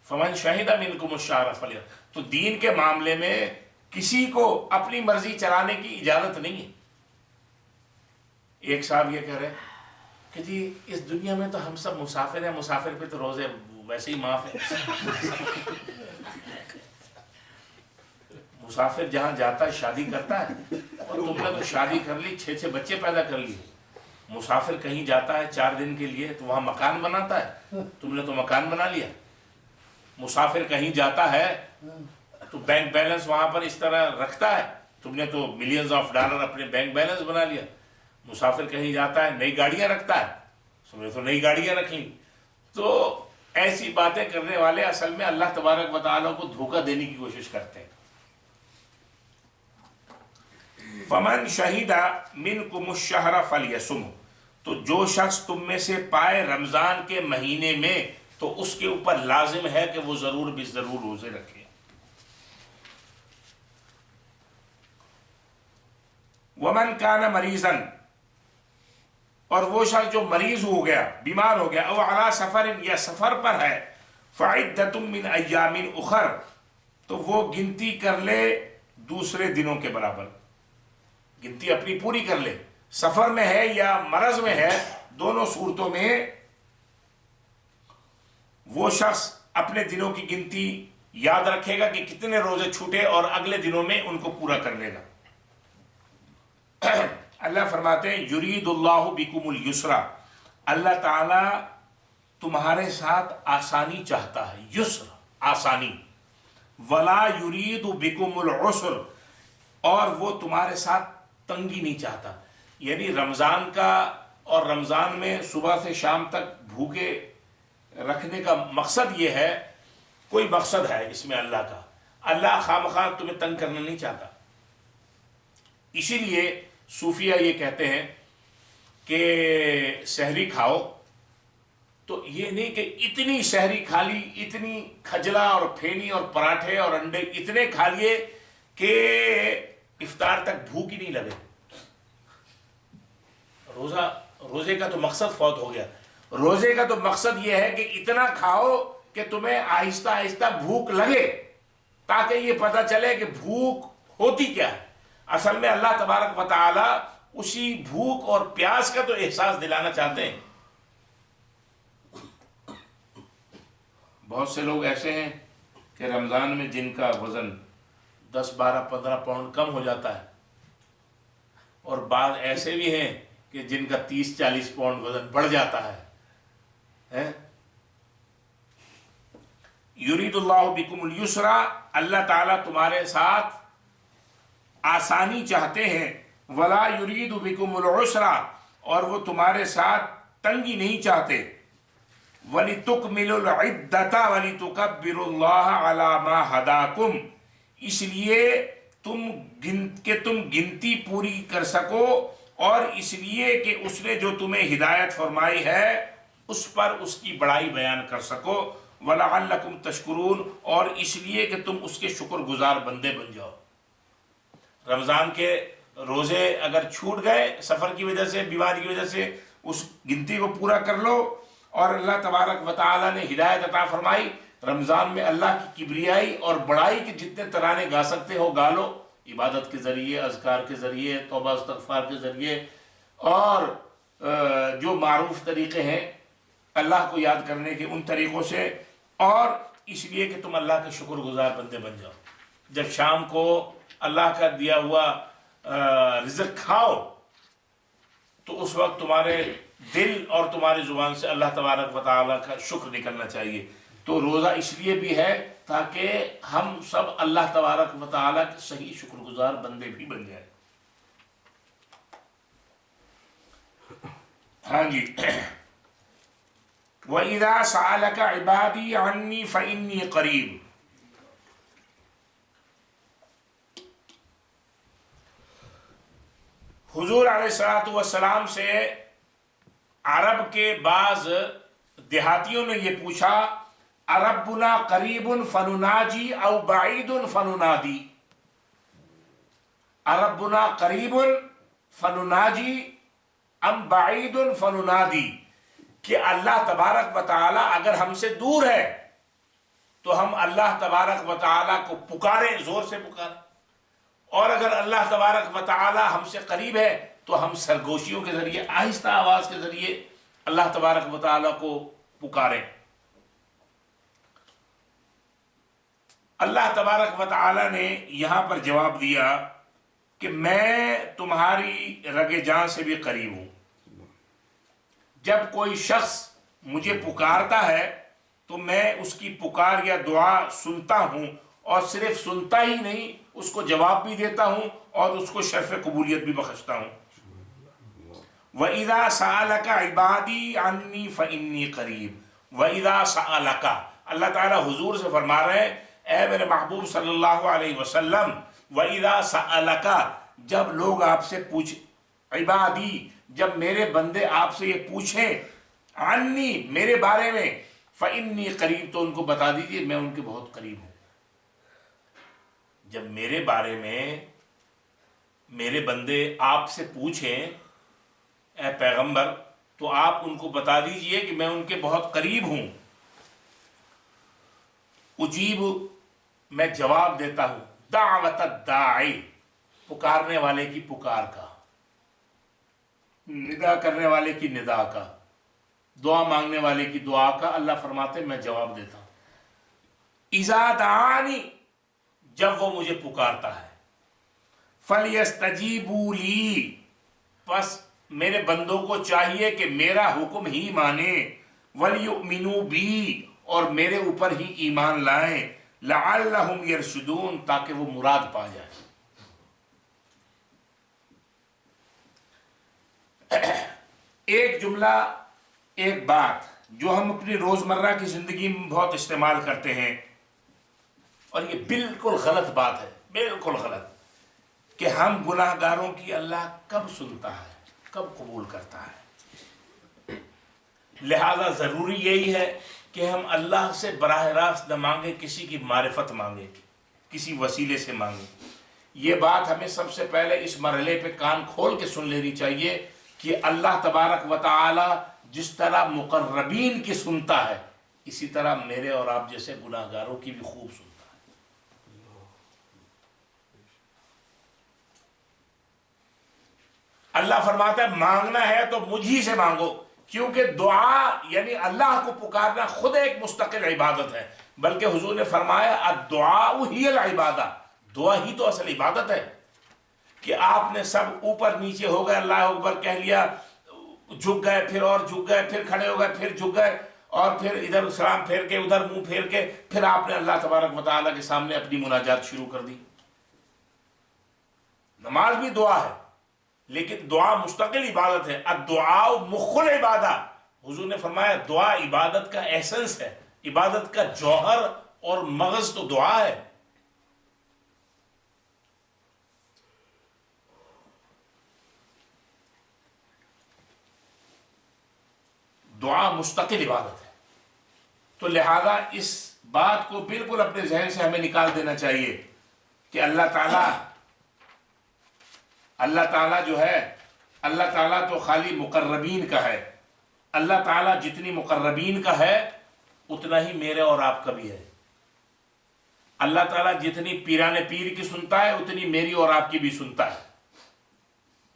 فمن شہد منکم الشہر فلیصم۔ تو دین کے معاملے میں کسی کو اپنی مرضی چلانے کی اجازت نہیں ہے۔ ایک صاحب یہ کہہ رہے ہیں کہ جی اس دنیا میں تو ہم سب مسافر ہیں، مسافر پہ تو روزے ویسے ہی معاف ہے۔ مسافر جہاں جاتا ہے شادی کرتا ہے، اور تم نے تو شادی کر لی، 6 بچے پیدا کر لیے۔ مسافر کہیں جاتا ہے 4 دن کے لیے تو وہاں مکان بناتا ہے، تم نے تو مکان بنا لیا۔ مسافر کہیں جاتا ہے تو بینک بیلنس وہاں پر اس طرح رکھتا ہے، تم نے تو ملینز آف ڈالر اپنے بینک بیلنس بنا لیا۔ مسافر کہیں جاتا ہے نئی گاڑیاں رکھتا ہے، تم نے تو نئی گاڑیاں رکھ لی۔ تو ایسی باتیں کرنے والے اصل میں اللہ تبارک و تعالیٰ کو دھوکہ دینے کی کوشش کرتے ہیں۔ فمن شہد منکم الشہر فلیصم، تو جو شخص تم میں سے پائے رمضان کے مہینے میں تو اس کے اوپر لازم ہے کہ وہ ضرور بھی ضرور روزے رکھے۔ ومن کان مریضا، اور وہ شخص جو مریض ہو گیا، بیمار ہو گیا، او علی سفر، یا سفر پر ہے، فعدۃ من ایام اخر، تو وہ گنتی کر لے دوسرے دنوں کے برابر، گنتی اپنی پوری کر لے۔ سفر میں ہے یا مرض میں ہے، دونوں صورتوں میں وہ شخص اپنے دنوں کی گنتی یاد رکھے گا کہ کتنے روزے چھوٹے اور اگلے دنوں میں ان کو پورا کر لے گا۔ اللہ فرماتے ہیں یرید اللہ بکم الیسرا، اللہ تعالی تمہارے ساتھ آسانی چاہتا ہے، یسر آسانی، ولا یرید بکم العسر، اور وہ تمہارے ساتھ تنگی نہیں چاہتا۔ یعنی رمضان کا اور رمضان میں صبح سے شام تک بھوکے رکھنے کا مقصد یہ ہے، کوئی مقصد ہے اس میں اللہ کا، اللہ خواہ تمہیں تنگ کرنا نہیں چاہتا۔ اسی لیے صوفیہ یہ کہتے ہیں کہ سحری کھاؤ، تو یہ نہیں کہ اتنی سحری کھا لی، اتنی کھجلا اور پھینی اور پراٹھے اور انڈے اتنے کھا لیے کہ افطار تک بھوک ہی نہیں لگے۔ روزے کا تو مقصد فوت ہو گیا۔ روزے کا تو مقصد یہ ہے کہ اتنا کھاؤ کہ تمہیں آہستہ آہستہ بھوک لگے، تاکہ یہ پتہ چلے کہ بھوک ہوتی کیا ہے۔ اصل میں اللہ تبارک و تعالی اسی بھوک اور پیاس کا تو احساس دلانا چاہتے ہیں۔ بہت سے لوگ ایسے ہیں کہ رمضان میں جن کا وزن 10 12 15 پاؤنڈ کم ہو جاتا ہے، اور بعض ایسے بھی ہیں کہ جن کا 30 40 پاؤنڈ وزن بڑھ جاتا ہے۔ یرید اللہ بکم الیسرا، اللہ تعالیٰ تمہارے ساتھ آسانی چاہتے ہیں، ولا یرید بکم العسرا، اور وہ تمہارے ساتھ تنگی نہیں چاہتے، وَلِتُكْمِلُوا الْعِدَّةَ وَلِتُكَبِّرُوا اللَّهَ عَلَى مَا هَدَاكُمْ، اس لیے کہ تم گنتی پوری کر سکو، اور اس لیے کہ اس نے جو تمہیں ہدایت فرمائی ہے اس پر اس کی بڑائی بیان کر سکو، وَلَعَلَّكُمْ تَشْكُرُونَ، اور اس لیے کہ تم اس کے شکر گزار بندے بن جاؤ۔ رمضان کے روزے اگر چھوٹ گئے سفر کی وجہ سے، بیماری کی وجہ سے، اس گنتی کو پورا کر لو، اور اللہ تبارک و تعالیٰ نے ہدایت عطا فرمائی، رمضان میں اللہ کی کبریائی اور بڑائی کے جتنے ترانے گا سکتے ہو گا لو، عبادت کے ذریعے، اذکار کے ذریعے، توبہ استغفار کے ذریعے، اور جو معروف طریقے ہیں اللہ کو یاد کرنے کے ان طریقوں سے، اور اس لیے کہ تم اللہ کے شکر گزار بندے بن جاؤ۔ جب شام کو اللہ کا دیا ہوا رزق کھاؤ تو اس وقت تمہارے دل اور تمہاری زبان سے اللہ تبارک و تعالیٰ کا شکر نکلنا چاہیے۔ تو روزہ اس لیے بھی ہے تاکہ ہم سب اللہ تبارک و تعالیٰ کے صحیح شکر گزار بندے بھی بن جائیں۔ ہاں جی، وَإِذَا سَأَلَكَ عِبَادِي عَنِّي فَإِنِّي قَرِيبٌ، حضور علیہ السلام سے عرب کے بعض دیہاتیوں نے یہ پوچھا، اَرَبُّنَا قَرِيبٌ فَنُنَاجِي أَوْ بَعِيدٌ فَنُنَادِي، اَرَبُّنَا قَرِيبٌ فَنُنَاجِي أَمْ بَعِيدٌ فَنُنَادِي، کہ اللہ تبارک و تعالیٰ اگر ہم سے دور ہے تو ہم اللہ تبارک و تعالیٰ کو پکاریں، زور سے پکاریں، اور اگر اللہ تبارک و تعالیٰ ہم سے قریب ہے تو ہم سرگوشیوں کے ذریعے، آہستہ آواز کے ذریعے اللہ تبارک و تعالیٰ کو پکاریں۔ اللہ تبارک و تعالیٰ نے یہاں پر جواب دیا کہ میں تمہاری رگ جان سے بھی قریب ہوں۔ جب کوئی شخص مجھے پکارتا ہے تو میں اس کی پکار یا دعا سنتا ہوں، اور صرف سنتا ہی نہیں، اس کو جواب بھی دیتا ہوں اور اس کو شرف قبولیت بھی بخشتا ہوں۔ وَإِذَا سَأَلَكَ عِبَادِي عَنِّي فَإِنِّي قَرِيبٌ، وَإِذَا سَأَلَكَ، اللہ تعالیٰ حضور سے فرما رہے ہیں اے میرے محبوب صلی اللہ علیہ وسلم، وَإِذَا سَأَلَكَ، جب لوگ آپ سے عبادی، جب میرے بندے آپ سے یہ پوچھیں، عنی، میرے بارے میں، فَإِنِّي قَرِيبٌ، تو ان کو بتا دیجئے میں ان کے بہت قریب ہوں۔ جب میرے بارے میں میرے بندے آپ سے پوچھیں اے پیغمبر، تو آپ ان کو بتا دیجئے کہ میں ان کے بہت قریب ہوں۔ اجیب، میں جواب دیتا ہوں، دعوت الداعی، پکارنے والے کی پکار کا۔ ندا کرنے والے کی ندا کا، دعا مانگنے والے کی دعا کا اللہ فرماتے میں جواب دیتا ہوں۔ اذا دعانی، جب وہ مجھے پکارتا ہے، فَلْيَسْتَجِيبُوا لِي، پس میرے بندوں کو چاہیے کہ میرا حکم ہی مانیں، وَلْيُؤْمِنُوا بِي، اور میرے اوپر ہی ایمان لائیں، لَعَلَّهُمْ يَرْشُدُونَ، تاکہ وہ مراد پا جائیں۔ ایک جملہ، ایک بات جو ہم اپنی روزمرہ کی زندگی میں بہت استعمال کرتے ہیں، اور یہ بالکل غلط بات ہے، بالکل غلط، کہ ہم گناہ گاروں کی اللہ کب سنتا ہے، کب قبول کرتا ہے۔ لہذا ضروری یہی ہے کہ ہم اللہ سے براہ راست نہ مانگیں، کسی کی معرفت مانگیں، کسی وسیلے سے مانگیں۔ یہ بات ہمیں سب سے پہلے اس مرحلے پہ کان کھول کے سن لینی چاہیے کہ اللہ تبارک و تعالی جس طرح مقربین کی سنتا ہے، اسی طرح میرے اور آپ جیسے گناہ گاروں کی بھی خوب سنتا ہے۔ اللہ فرماتا ہے مانگنا ہے تو مجھ ہی سے مانگو، کیونکہ دعا یعنی اللہ کو پکارنا خود ایک مستقل عبادت ہے، بلکہ حضور نے فرمایا الدعاء ہی العبادہ، دعا ہی تو اصل عبادت ہے۔ کہ آپ نے سب اوپر نیچے ہو گئے، اللہ اکبر کہہ لیا، جھک گئے، پھر اور جھک گئے، پھر کھڑے ہو گئے، پھر جھک گئے، اور پھر ادھر سلام پھیر کے ادھر منہ پھیر کے پھر آپ نے اللہ تبارک و تعالیٰ کے سامنے اپنی مناجات شروع کر دی۔ نماز بھی دعا ہے، لیکن دعا مستقل عبادت ہے۔ الدعاء مخ العبادہ، حضور نے فرمایا دعا عبادت کا ایسنس ہے، عبادت کا جوہر اور مغز تو دعا ہے۔ دعا مستقل عبادت ہے، تو لہذا اس بات کو بالکل اپنے ذہن سے ہمیں نکال دینا چاہیے کہ اللہ تعالیٰ جو ہے، اللہ تعالیٰ تو خالی مقربین کا ہے۔ اللہ تعالیٰ جتنی مقربین کا ہے اتنا ہی میرے اور آپ کا بھی ہے۔ اللہ تعالیٰ جتنی پیران پیر کی سنتا ہے اتنی میری اور آپ کی بھی سنتا ہے۔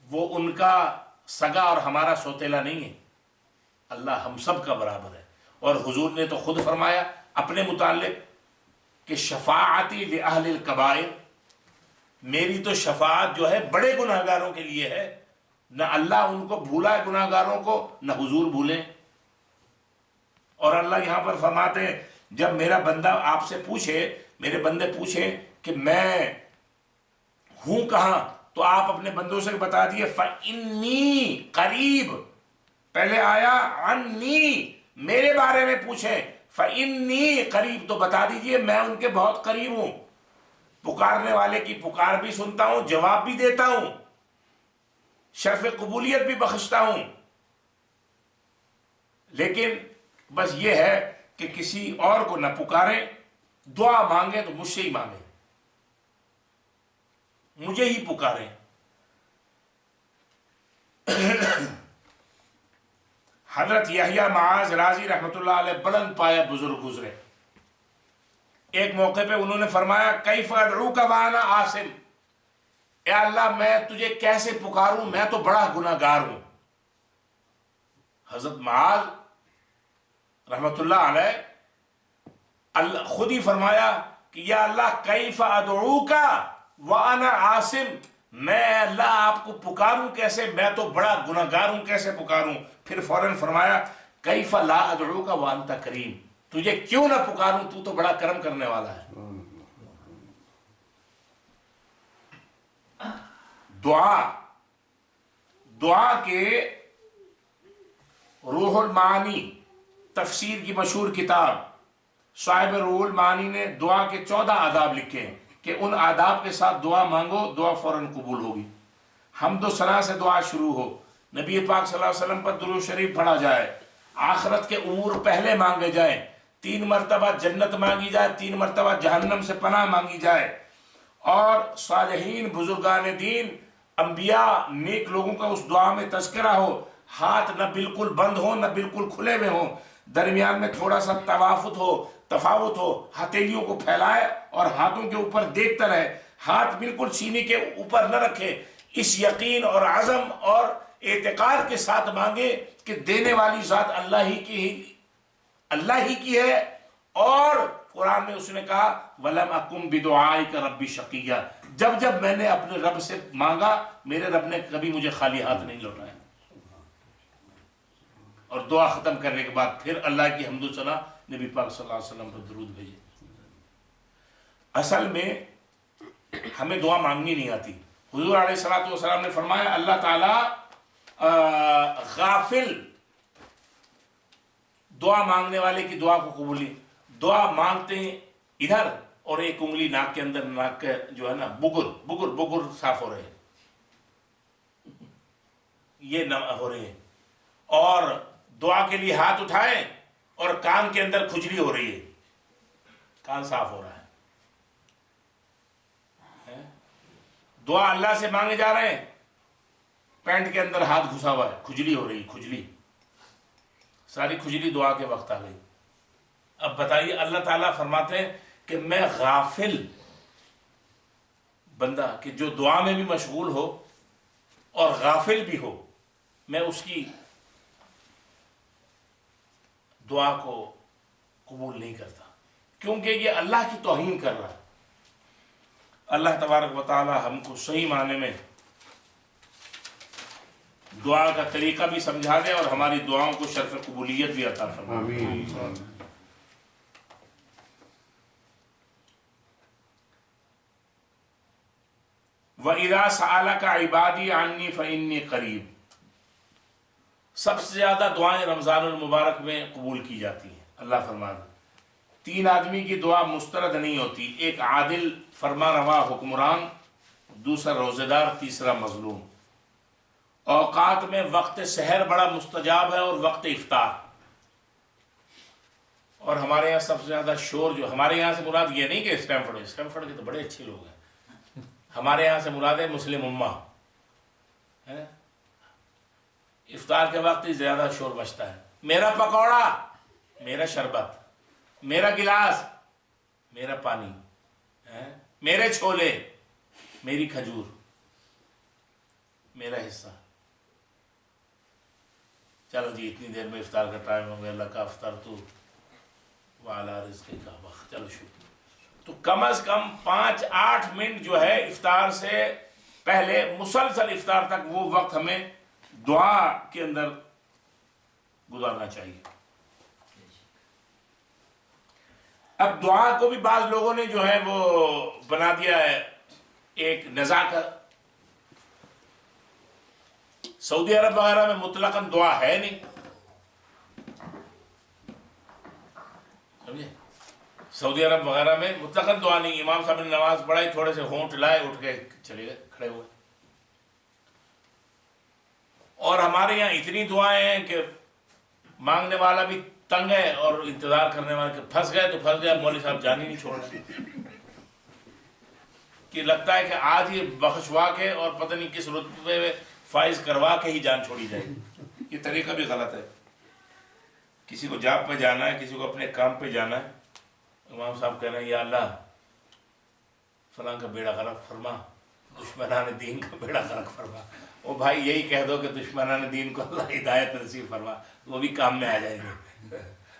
وہ ان کا سگا اور ہمارا سوتیلا نہیں ہے، اللہ ہم سب کا برابر ہے۔ اور حضور نے تو خود فرمایا اپنے متعلق کہ شفاعتی لأہل الکبائر، میری تو شفاعت جو ہے بڑے گناہ گاروں کے لیے ہے۔ نہ اللہ ان کو بھولا ہے گناہ گاروں کو، نہ حضور بھولیں۔ اور اللہ یہاں پر فرماتے ہیں جب میرا بندہ آپ سے پوچھے، میرے بندے پوچھیں کہ میں ہوں کہاں، تو آپ اپنے بندوں سے بتا دیے فَإِنِّي قریب، پہلے آیا عنی، میرے بارے میں پوچھیں، فَإِنِّي قریب، تو بتا دیجئے میں ان کے بہت قریب ہوں، پکارنے والے کی پکار بھی سنتا ہوں، جواب بھی دیتا ہوں، شرف قبولیت بھی بخشتا ہوں۔ لیکن بس یہ ہے کہ کسی اور کو نہ پکاریں، دعا مانگیں تو مجھ سے ہی مانگیں، مجھے ہی پکاریں۔ حضرت یحییٰ معاذ راضی رحمۃ اللہ علیہ بلند پایا بزرگ گزرے، ایک موقع پہ انہوں نے فرمایا کیف ادعوک وانا آثم، اے اللہ میں تجھے کیسے پکاروں، میں تو بڑا گناہ گار ہوں۔ حضرت معاذ رحمۃ اللہ علیہ خود ہی فرمایا کہ یا اللہ کیف ادعوک وانا آثم، میں اللہ آپ کو پکاروں کیسے، میں تو بڑا گناہ گار ہوں، کیسے پکاروں؟ پھر فوراً فرمایا کیف لا ادعوک وانت کریم، تجھے کیوں نہ پکاروں، تو بڑا کرم کرنے والا ہے۔ دعا کے روح المعانی تفسیر کی مشہور کتاب، صاحب روح المعانی نے دعا کے 14 آداب لکھے ہیں کہ ان آداب کے ساتھ دعا مانگو، دعا فوراً قبول ہوگی۔ حمد و ثنا سے دعا شروع ہو، نبی پاک صلی اللہ علیہ وسلم پر درود شریف پڑھا جائے، آخرت کے امور پہلے مانگے جائیں، 3 مرتبہ جنت مانگی جائے، 3 مرتبہ جہنم سے پناہ مانگی جائے، اور صالحین بزرگان دین انبیاء نیک لوگوں کا اس دعا میں تذکرہ ہو، ہاتھ نہ بالکل بند ہو نہ بالکل کھلے ہوئے ہوں، درمیان میں تھوڑا سا تفاوت ہو، ہتھیلیوں کو پھیلائے اور ہاتھوں کے اوپر دیکھتا رہے، ہاتھ بالکل سینے کے اوپر نہ رکھے۔ اس یقین اور عزم اور اعتقاد کے ساتھ مانگے کہ دینے والی ذات اللہ ہی کی ہے. اور قرآن میں اس نے کہا وَلَمْ أَكُمْ بِدُعَائِكَ رَبِّ شَقِيًّا، جب میں نے اپنے رب سے مانگا میرے رب نے کبھی مجھے خالی ہاتھ نہیں لوٹایا. اور دعا ختم کرنے کے بعد پھر اللہ کی حمد و ثنا نبی پاک صلی اللہ علیہ وسلم پر درود بھیجے. اصل میں ہمیں دعا مانگنی نہیں آتی. حضور علیہ الصلوۃ والسلام نے فرمایا اللہ تعالی غافل دعا مانگنے والے کی دعا کو قبول نہیں. دعا مانگتے ہیں ادھر اور ایک انگلی ناک کے اندر، ناک کے جو ہے نا بگر صاف ہو رہے ہیں، یہ نہ ہو رہے ہیں. اور دعا کے لیے ہاتھ اٹھائیں اور کان کے اندر کھجلی ہو رہی ہے، کان صاف ہو رہا ہے. دعا اللہ سے مانگے جا رہے ہیں، پینٹ کے اندر ہاتھ گھسا ہوا ہے، کھجلی ہو رہی، کھجلی ساری کھجلی دعا کے وقت آ گئی. اب بتائیے اللہ تعالیٰ فرماتے ہیں کہ میں غافل بندہ کہ جو دعا میں بھی مشغول ہو اور غافل بھی ہو، میں اس کی دعا کو قبول نہیں کرتا، کیونکہ یہ اللہ کی توہین کر رہا ہے. اللہ تبارک و تعالی ہم کو صحیح معنی میں دعا کا طریقہ بھی سمجھا دے اور ہماری دعاؤں کو شرف قبولیت بھی عطا فرمائے. آمین. وَإِذَا سَأَلَكَ عِبَادِي عَنِّي فَإِنِّي قَرِيبٌ. سب سے زیادہ دعائیں رمضان المبارک میں قبول کی جاتی ہیں. اللہ فرماتا 3 آدمی کی دعا مسترد نہیں ہوتی، ایک عادل فرما روا حکمران، دوسرا روزہ دار، تیسرا مظلوم. اوقات میں وقت سحر بڑا مستجاب ہے اور وقت افطار. اور ہمارے یہاں سب سے زیادہ شور جو ہمارے یہاں سے مراد یہ نہیں کہ اسٹینفورڈ کے تو بڑے اچھے لوگ ہیں، ہمارے یہاں سے مراد ہے مسلم امہ. افطار کے وقت ہی زیادہ شور مچتا ہے. میرا پکوڑا، میرا شربت، میرا گلاس، میرا پانی، میرے چھولے، میری کھجور، میرا حصہ. چلو جی اتنی دیر میں افطار کا ٹائم ہو گیا، اللہ کا افطار تو وعلیٰ رزق کا وقت، چلو شروع. تو کم از کم 5-8 منٹ جو ہے افطار سے پہلے مسلسل افطار تک وہ وقت ہمیں دعا کے اندر گزارنا چاہیے. اب دعا کو بھی بعض لوگوں نے جو ہے وہ بنا دیا ہے ایک نزاکت. سعودی عرب وغیرہ میں مطلقاً دعا ہے نہیں، سمجھے؟ سعودی عرب وغیرہ میں مطلقاً دعا نہیں. امام صاحب نے نماز پڑھائی، تھوڑے سے ہونٹ لائے، اٹھ کے چلے گئے، کھڑے ہوئے. اور ہمارے یہاں اتنی دعائیں ہیں کہ مانگنے والا بھی تنگ ہے اور انتظار کرنے والے کہ پھنس گئے تو پھنس گئے، مولوی صاحب جان ہی نہیں چھوڑ رہے. کہ لگتا ہے کہ آج یہ بخشوا کے اور پتہ نہیں کس رتبے میں فائز کروا کے ہی جان چھوڑی جائے. یہ طریقہ بھی غلط ہے. کسی کو جاب پہ جانا ہے، کسی کو اپنے کام پہ جانا ہے، امام صاحب کہہ رہے ہیں یا اللہ فلاں کا بیڑا غرق فرما، دشمنان دین کا بیڑا غرق فرما. او بھائی یہی کہہ دو کہ دشمنان دین کو اللہ ہدایت نصیب فرما، وہ بھی کام میں آ جائیں گے،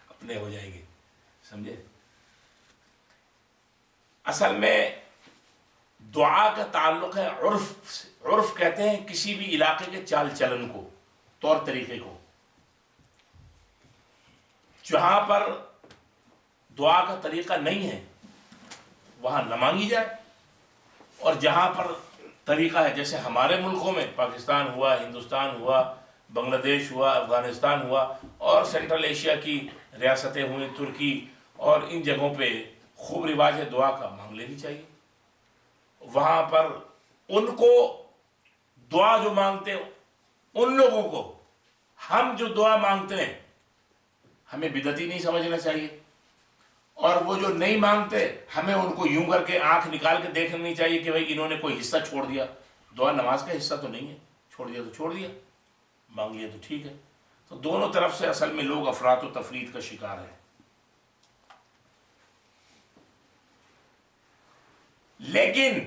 اپنے ہو جائیں گے. سمجھے؟ اصل میں دعا کا تعلق ہے عرف سے. عرف کہتے ہیں کسی بھی علاقے کے چال چلن کو، طور طریقے کو. جہاں پر دعا کا طریقہ نہیں ہے وہاں نہ مانگی جائے، اور جہاں پر طریقہ ہے، جیسے ہمارے ملکوں میں پاکستان ہوا، ہندوستان ہوا، بنگلہ دیش ہوا، افغانستان ہوا، اور سینٹرل ایشیا کی ریاستیں ہوئیں، ترکی، اور ان جگہوں پہ خوب رواج ہے دعا کا، مانگ لینی چاہیے. وہاں پر ان کو دعا جو مانگتے ہیں ان لوگوں کو ہم جو دعا مانگتے ہیں ہمیں بدعتی نہیں سمجھنا چاہیے، اور وہ جو نہیں مانگتے ہمیں ان کو یوں کر کے آنکھ نکال کے دیکھنا نہیں چاہیے کہ بھئی انہوں نے کوئی حصہ چھوڑ دیا. دعا نماز کا حصہ تو نہیں ہے، چھوڑ دیا تو چھوڑ دیا، مانگ لیا تو ٹھیک ہے. تو دونوں طرف سے اصل میں لوگ افراط و تفرید کا شکار ہیں. لیکن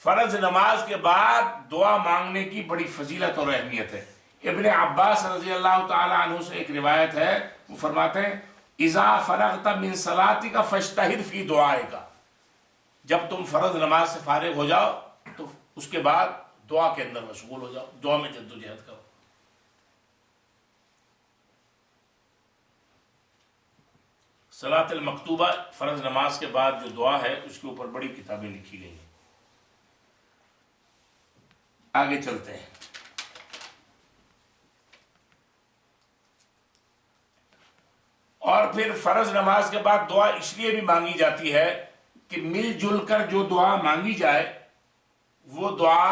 فرض نماز کے بعد دعا مانگنے کی بڑی فضیلت اور اہمیت ہے۔ ابن عباس رضی اللہ تعالی عنہ سے ایک روایت ہے، وہ فرماتے ہیں اذا فرغت من صلاتک فاجتہد فی دعائک، جب تم فرض نماز سے فارغ ہو جاؤ تو اس کے بعد دعا کے اندر مشغول ہو جاؤ، دعا میں جدوجہد کرو۔ صلاۃ المکتوبہ فرض نماز کے بعد جو دعا ہے اس کے اوپر بڑی کتابیں لکھی گئی ہیں۔ آگے چلتے ہیں۔ اور پھر فرض نماز کے بعد دعا اس لیے بھی مانگی جاتی ہے کہ مل جل کر جو دعا مانگی جائے وہ دعا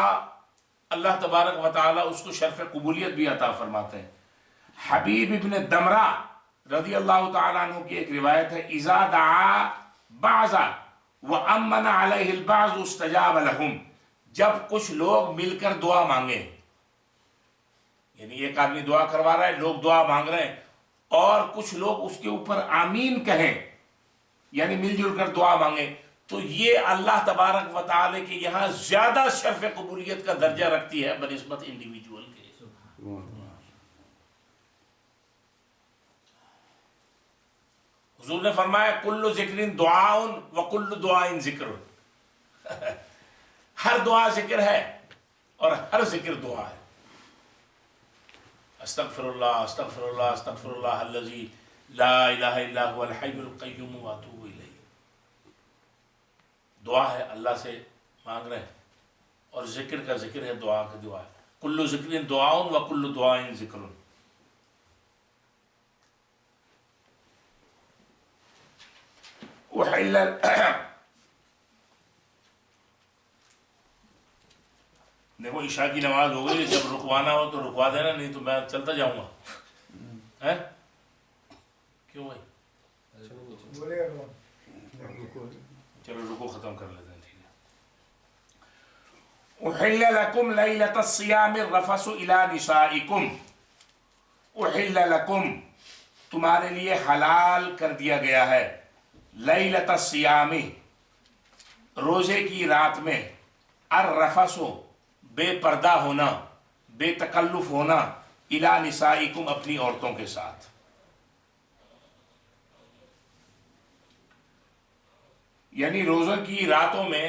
اللہ تبارک و تعالی اس کو شرف قبولیت بھی عطا فرماتے ہیں۔ حبیب ابن دمرہ رضی اللہ تعالیٰ عنہ کی ایک روایت ہے اذا دعا بعضا وامن علیہ البعض استجاب لہم، جب کچھ لوگ مل کر دعا مانگے، یعنی ایک آدمی دعا کروا رہا ہے، لوگ دعا مانگ رہے ہیں اور کچھ لوگ اس کے اوپر آمین کہیں، یعنی مل جل کر دعا مانگے، تو یہ اللہ تبارک و تعالی کے یہاں زیادہ شرف قبولیت کا درجہ رکھتی ہے بنسبت انڈیویجول کے۔ حضور نے فرمایا کل ذکر دعاء وکل دعاء ذکر، ہر دعا ذکر ہے اور ہر ذکر دعا ہے۔ استغفر اللہ استغفر اللہ استغفر اللہ الذی لا الہ الا هو الحی القیوم واتوب الیہ، دعا ہے اللہ سے مانگ رہے ہیں، اور ذکر کا ذکر ہے، دعا کا دعا ہے۔ کل ذکر دعاء وکل دعاء ذکر۔ دیکھو عشاء کی نماز ہو گئی، جب رکوانا ہو تو رکوا دینا، نہیں تو میں چلتا جاؤں گا۔ کیوں بھائی؟ چلو رکو ختم کر لیتے ہیں، ٹھیک ہے۔ احل لکم لیلۃ الصیام الرفث الی نسائکم، احل لکم تمہارے لیے حلال کر دیا گیا ہے، لیلۃ الصیام روزے کی رات میں، الرفث بے پردہ ہونا، بے تکلف ہونا، الی نسائکم اپنی عورتوں کے ساتھ۔ یعنی روزوں کی راتوں میں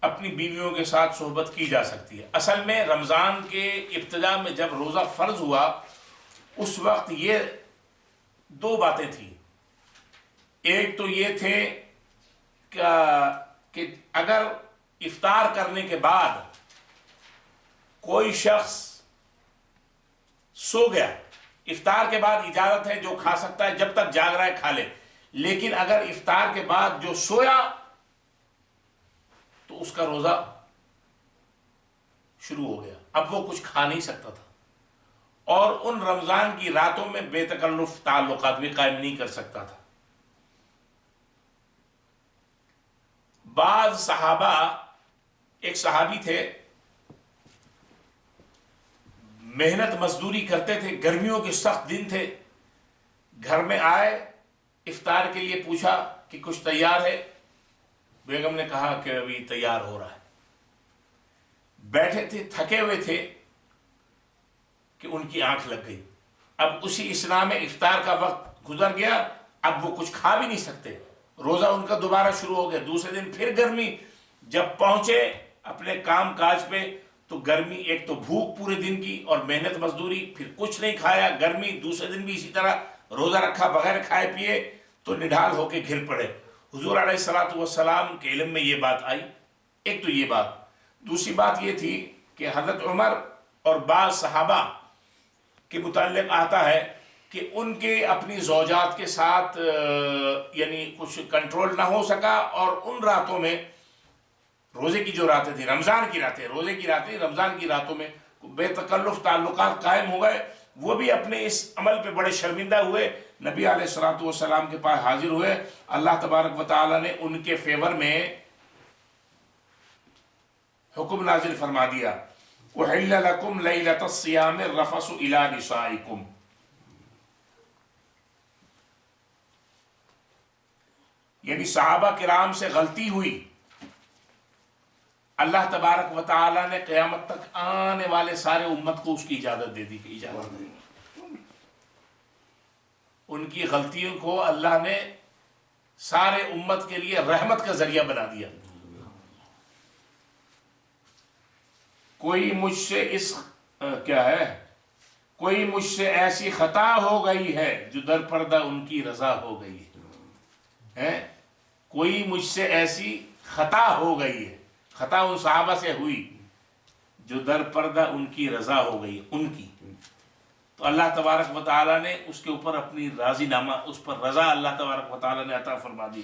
اپنی بیویوں کے ساتھ صحبت کی جا سکتی ہے۔ اصل میں رمضان کے ابتدا میں جب روزہ فرض ہوا اس وقت یہ دو باتیں تھیں، ایک تو یہ تھے کہ اگر افطار کرنے کے بعد کوئی شخص سو گیا، افطار کے بعد اجازت ہے جو کھا سکتا ہے جب تک جاگ رہا ہے کھا لے، لیکن اگر افطار کے بعد جو سویا تو اس کا روزہ شروع ہو گیا، اب وہ کچھ کھا نہیں سکتا تھا، اور ان رمضان کی راتوں میں بے تکلف تعلقات بھی قائم نہیں کر سکتا تھا۔ بعض صحابہ، ایک صحابی تھے محنت مزدوری کرتے تھے، گرمیوں کے سخت دن تھے، گھر میں آئے، افطار کے لیے پوچھا کہ کچھ تیار ہے، بیگم نے کہا کہ ابھی تیار ہو رہا ہے۔ بیٹھے تھے، تھکے ہوئے تھے کہ ان کی آنکھ لگ گئی۔ اب اسی اسنا میں افطار کا وقت گزر گیا، اب وہ کچھ کھا بھی نہیں سکتے، روزہ ان کا دوبارہ شروع ہو گیا۔ دوسرے دن پھر گرمی، جب پہنچے اپنے کام کاج پہ تو گرمی، ایک تو بھوک پورے دن کی اور محنت مزدوری، پھر کچھ نہیں کھایا، گرمی، دوسرے دن بھی اسی طرح روزہ رکھا بغیر کھائے پیے، تو نڈھال ہو کے گر پڑے۔ حضور علیہ الصلوۃ والسلام کے علم میں یہ بات آئی۔ ایک تو یہ بات، دوسری بات یہ تھی کہ حضرت عمر اور بعض صحابہ کے متعلق آتا ہے کہ ان کے اپنی زوجات کے ساتھ یعنی کچھ کنٹرول نہ ہو سکا، اور ان راتوں میں، روزے کی جو راتیں تھیں، رمضان کی راتیں، روزے کی راتیں، رمضان کی راتوں میں بے تکلف تعلقات قائم ہو گئے۔ وہ بھی اپنے اس عمل پہ بڑے شرمندہ ہوئے، نبی علیہ الصلوۃ والسلام کے پاس حاضر ہوئے، اللہ تبارک و تعالی نے ان کے فیور میں حکم نازل فرما دیا، احل لکم لیلۃ الصیام الرفث الی نسائکم۔ یعنی صحابہ کرام سے غلطی ہوئی، اللہ تبارک و تعالی نے قیامت تک آنے والے سارے امت کو اس کی اجازت دے دی کہ اجازت دے، ان کی غلطیوں کو اللہ نے سارے امت کے لیے رحمت کا ذریعہ بنا دیا۔ کوئی مجھ سے کوئی مجھ سے ایسی خطا ہو گئی ہے جو در پردہ ان کی رضا ہو گئی ہے، کوئی مجھ سے ایسی خطا ہو گئی ہے، خطا ان صحابہ سے ہوئی جو در پردہ ان کی رضا ہو گئی، ان کی، تو اللہ تبارک و تعالیٰ نے اس کے اوپر اپنی راضی نامہ، اس پر رضا اللہ تبارک و تعالیٰ نے عطا فرما دی۔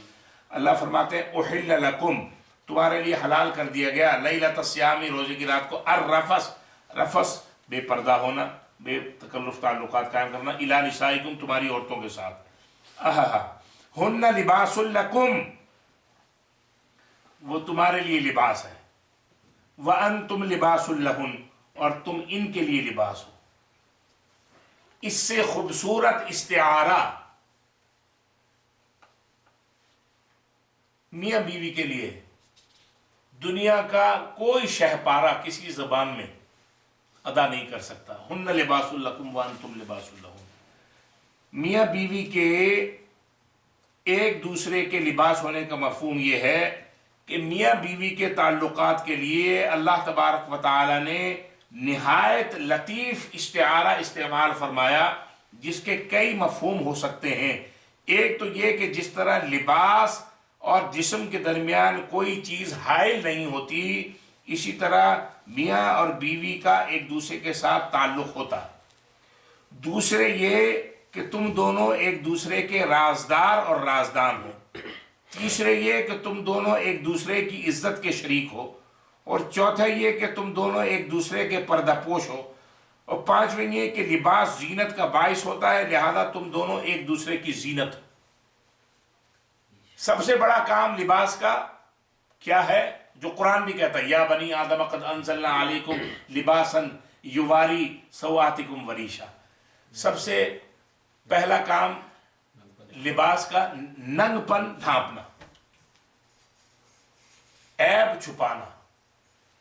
اللہ فرماتے ہیں احل لکم، تمہارے لیے حلال کر دیا گیا، لیلۃ الصیام، روزے کی رات کو، الرفث، رفث بے پردہ ہونا، بے تکلف تعلقات قائم کرنا، الی نسائکم، تمہاری عورتوں کے ساتھ، ہن لباس لکم، وہ تمہارے لیے لباس ہے، وانتم لباس لہن، اور تم ان کے لیے لباس ہو۔ اس سے خوبصورت استعارہ میاں بیوی کے لیے دنیا کا کوئی شہپارہ کسی زبان میں ادا نہیں کر سکتا۔ ہن لباس لکم وانتم لباس لہن، میاں بیوی کے ایک دوسرے کے لباس ہونے کا مفہوم یہ ہے کہ میاں بیوی کے تعلقات کے لیے اللہ تبارک و تعالی نے نہایت لطیف استعارہ استعمال فرمایا، جس کے کئی مفہوم ہو سکتے ہیں۔ ایک تو یہ کہ جس طرح لباس اور جسم کے درمیان کوئی چیز حائل نہیں ہوتی، اسی طرح میاں اور بیوی کا ایک دوسرے کے ساتھ تعلق ہوتا۔ دوسرے یہ کہ تم دونوں ایک دوسرے کے رازدار اور رازدان ہو۔ تیسرے یہ کہ تم دونوں ایک دوسرے کی عزت کے شریک ہو، اور چوتھا یہ کہ تم دونوں ایک دوسرے کے پردہ پوش ہو، اور پانچویں یہ کہ لباس زینت کا باعث ہوتا ہے، لہذا تم دونوں ایک دوسرے کی زینت ہو۔ سب سے بڑا کام لباس کا کیا ہے، جو قرآن بھی کہتا ہے، یا بنی آدم قد انزلنا علیکم لباسا یواری سوآتکم وریشا، سب سے پہلا کام لباس کا ننگ پن ڈھانپنا، عیب چھپانا۔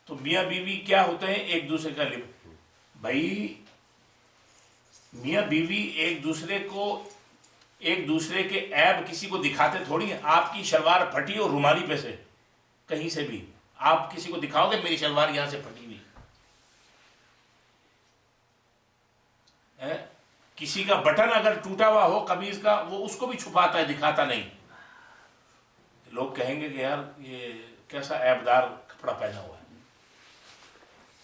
تو میاں بیوی کیا ہوتے ہیں، ایک دوسرے کا بھائی میاں بیوی ایک دوسرے کے عیب کسی کو دکھاتے تھوڑی ہیں۔ آپ کی شلوار پھٹی ہو رومالی پہ سے، کہیں سے بھی آپ کسی کو دکھاؤ گے میری شلوار یہاں سے پھٹی ہوئی ہے؟ کسی کا بٹن اگر ٹوٹا ہوا ہو قمیض کا، وہ اس کو بھی چھپاتا ہے، دکھاتا نہیں۔ لوگ کہیں گے کہ یار یہ کیسا عیبدار کپڑا پہنا ہوا ہے۔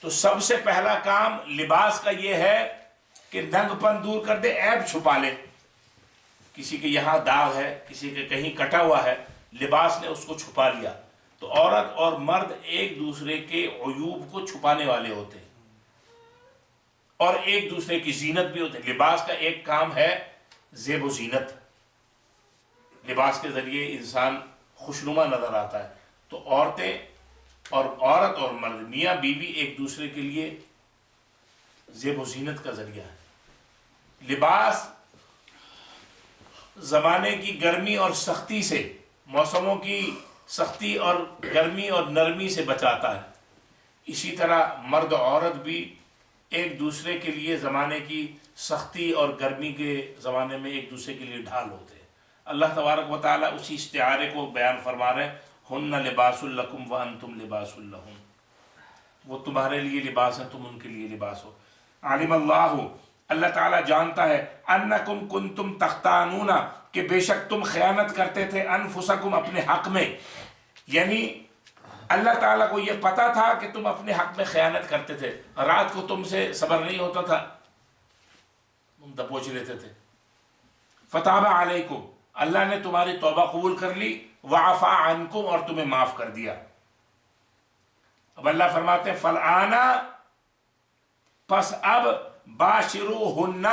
تو سب سے پہلا کام لباس کا یہ ہے کہ ننگ پن دور کر دے، عیب چھپا لے۔ کسی کے یہاں داغ ہے، کسی کے کہیں کٹا ہوا ہے، لباس نے اس کو چھپا لیا۔ تو عورت اور مرد ایک دوسرے کے عیوب کو چھپانے والے ہوتے ہیں، اور ایک دوسرے کی زینت بھی ہوتے ہیں۔ لباس کا ایک کام ہے زیب و زینت، لباس کے ذریعے انسان خوشنما نظر آتا ہے۔ تو عورت اور مرد، میاں بیوی ایک دوسرے کے لیے زیب و زینت کا ذریعہ ہے۔ لباس زمانے کی گرمی اور سختی سے، موسموں کی سختی اور گرمی اور نرمی سے بچاتا ہے۔ اسی طرح مرد اور عورت بھی ایک دوسرے کے لیے زمانے کی سختی اور گرمی کے زمانے میں ایک دوسرے کے لیے ڈھال ہوتے ہیں۔ اللہ تبارک و تعالیٰ اسی استعارے کو بیان فرما رہے ہیں، ہن لباس لکم وانتم لباس لہن، وہ تمہارے لیے لباس ہے، تم ان کے لیے لباس ہو۔ علم اللہ، اللہ تعالیٰ جانتا ہے، انکم کنتم تختانون، کہ بے شک تم خیانت کرتے تھے، انفسکم، اپنے حق میں، یعنی اللہ تعالیٰ کو یہ پتا تھا کہ تم اپنے حق میں خیانت کرتے تھے۔ رات کو تم سے صبر نہیں ہوتا تھا، تم دبوچ لیتے تھے۔ فتاب علیکم، اللہ نے تمہاری توبہ قبول کر لی، وعفا عنکم، اور تمہیں معاف کر دیا۔ اب اللہ فرماتے ہیں فالآن، پس اب باشروہن،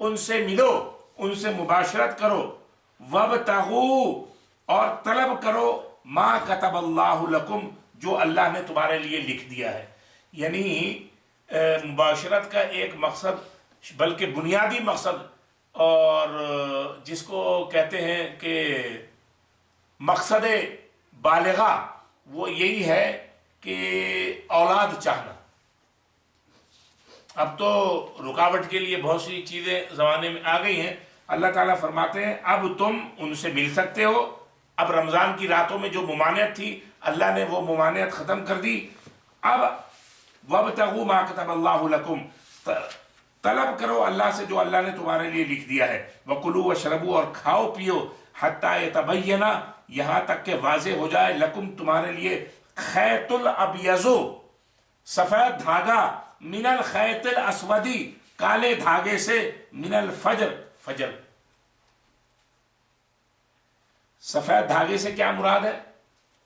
ان سے ملو، ان سے مباشرت کرو، وابتغوا، اور طلب کرو، ما کتب اللہ لکم، جو اللہ نے تمہارے لیے لکھ دیا ہے۔ یعنی مباشرت کا ایک مقصد، بلکہ بنیادی مقصد، اور جس کو کہتے ہیں کہ مقصد بالغہ وہ یہی ہے کہ اولاد چاہنا. اب تو رکاوٹ کے لیے بہت سی چیزیں زمانے میں آ گئی ہیں. اللہ تعالیٰ فرماتے ہیں اب تم ان سے مل سکتے ہو. اب رمضان کی راتوں میں جو ممانعت تھی اللہ نے وہ ممانعت ختم کر دی. اب وَابْتَغُوا مَا كَتَبَ اللَّهُ لَكُمْ، طلب کرو اللہ سے جو اللہ نے تمہارے لیے لکھ دیا ہے. وَكُلُوا وَاشْرَبُوا، اور کھاؤ پیو. حَتَّى يَتَبَيَّنَ، یہاں تک کہ واضح ہو جائے، لکم تمہارے لیے، خیط الابیض، سفید دھاگا، من الخیط الاسودی، کالے دھاگے سے، من الفجر، فجر. سفید دھاگے سے کیا مراد ہے؟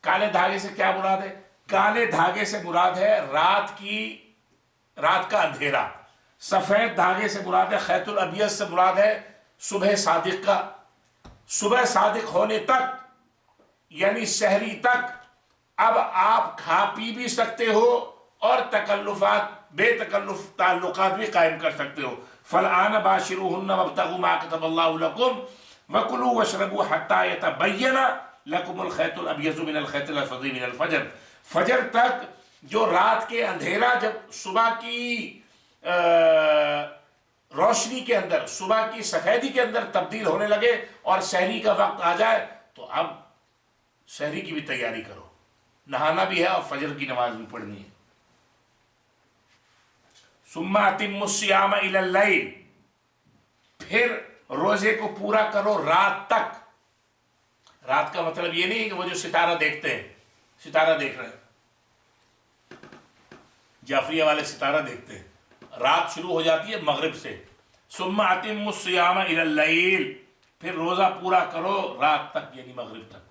کالے دھاگے سے کیا مراد ہے؟ کالے دھاگے سے مراد ہے رات کا اندھیرا. سفید دھاگے سے مراد ہے، خیط الابیض سے مراد ہے صبح صادق کا. صبح صادق ہونے تک یعنی سحری تک اب آپ کھا پی بھی سکتے ہو اور تکلفات، بے تکلف تعلقات بھی قائم کر سکتے ہو. فالآن باشروہن وابتغوا ما کتب اللہ لکم وکلوا واشربوا حتی یتبین لکم الخیط الابیض من الخیط الاسود من الفجر. فجر تک جو رات کے اندھیرا جب صبح کی روشنی کے اندر، صبح کی سفیدی کے اندر تبدیل ہونے لگے اور سحری کا وقت آ جائے تو اب سحری کی بھی تیاری کرو. نہانا بھی ہے اور فجر کی نماز بھی پڑھنی ہے. ثم اتموا الصیام الی اللیل، پھر روزے کو پورا کرو رات تک. رات کا مطلب یہ نہیں کہ وہ جو ستارہ دیکھتے ہیں، ستارہ دیکھ رہے ہیں، جعفریہ والے ستارہ دیکھتے ہیں. رات شروع ہو جاتی ہے مغرب سے. ثم اتموا الصیام الی اللیل، پھر روزہ پورا کرو رات تک یعنی مغرب تک.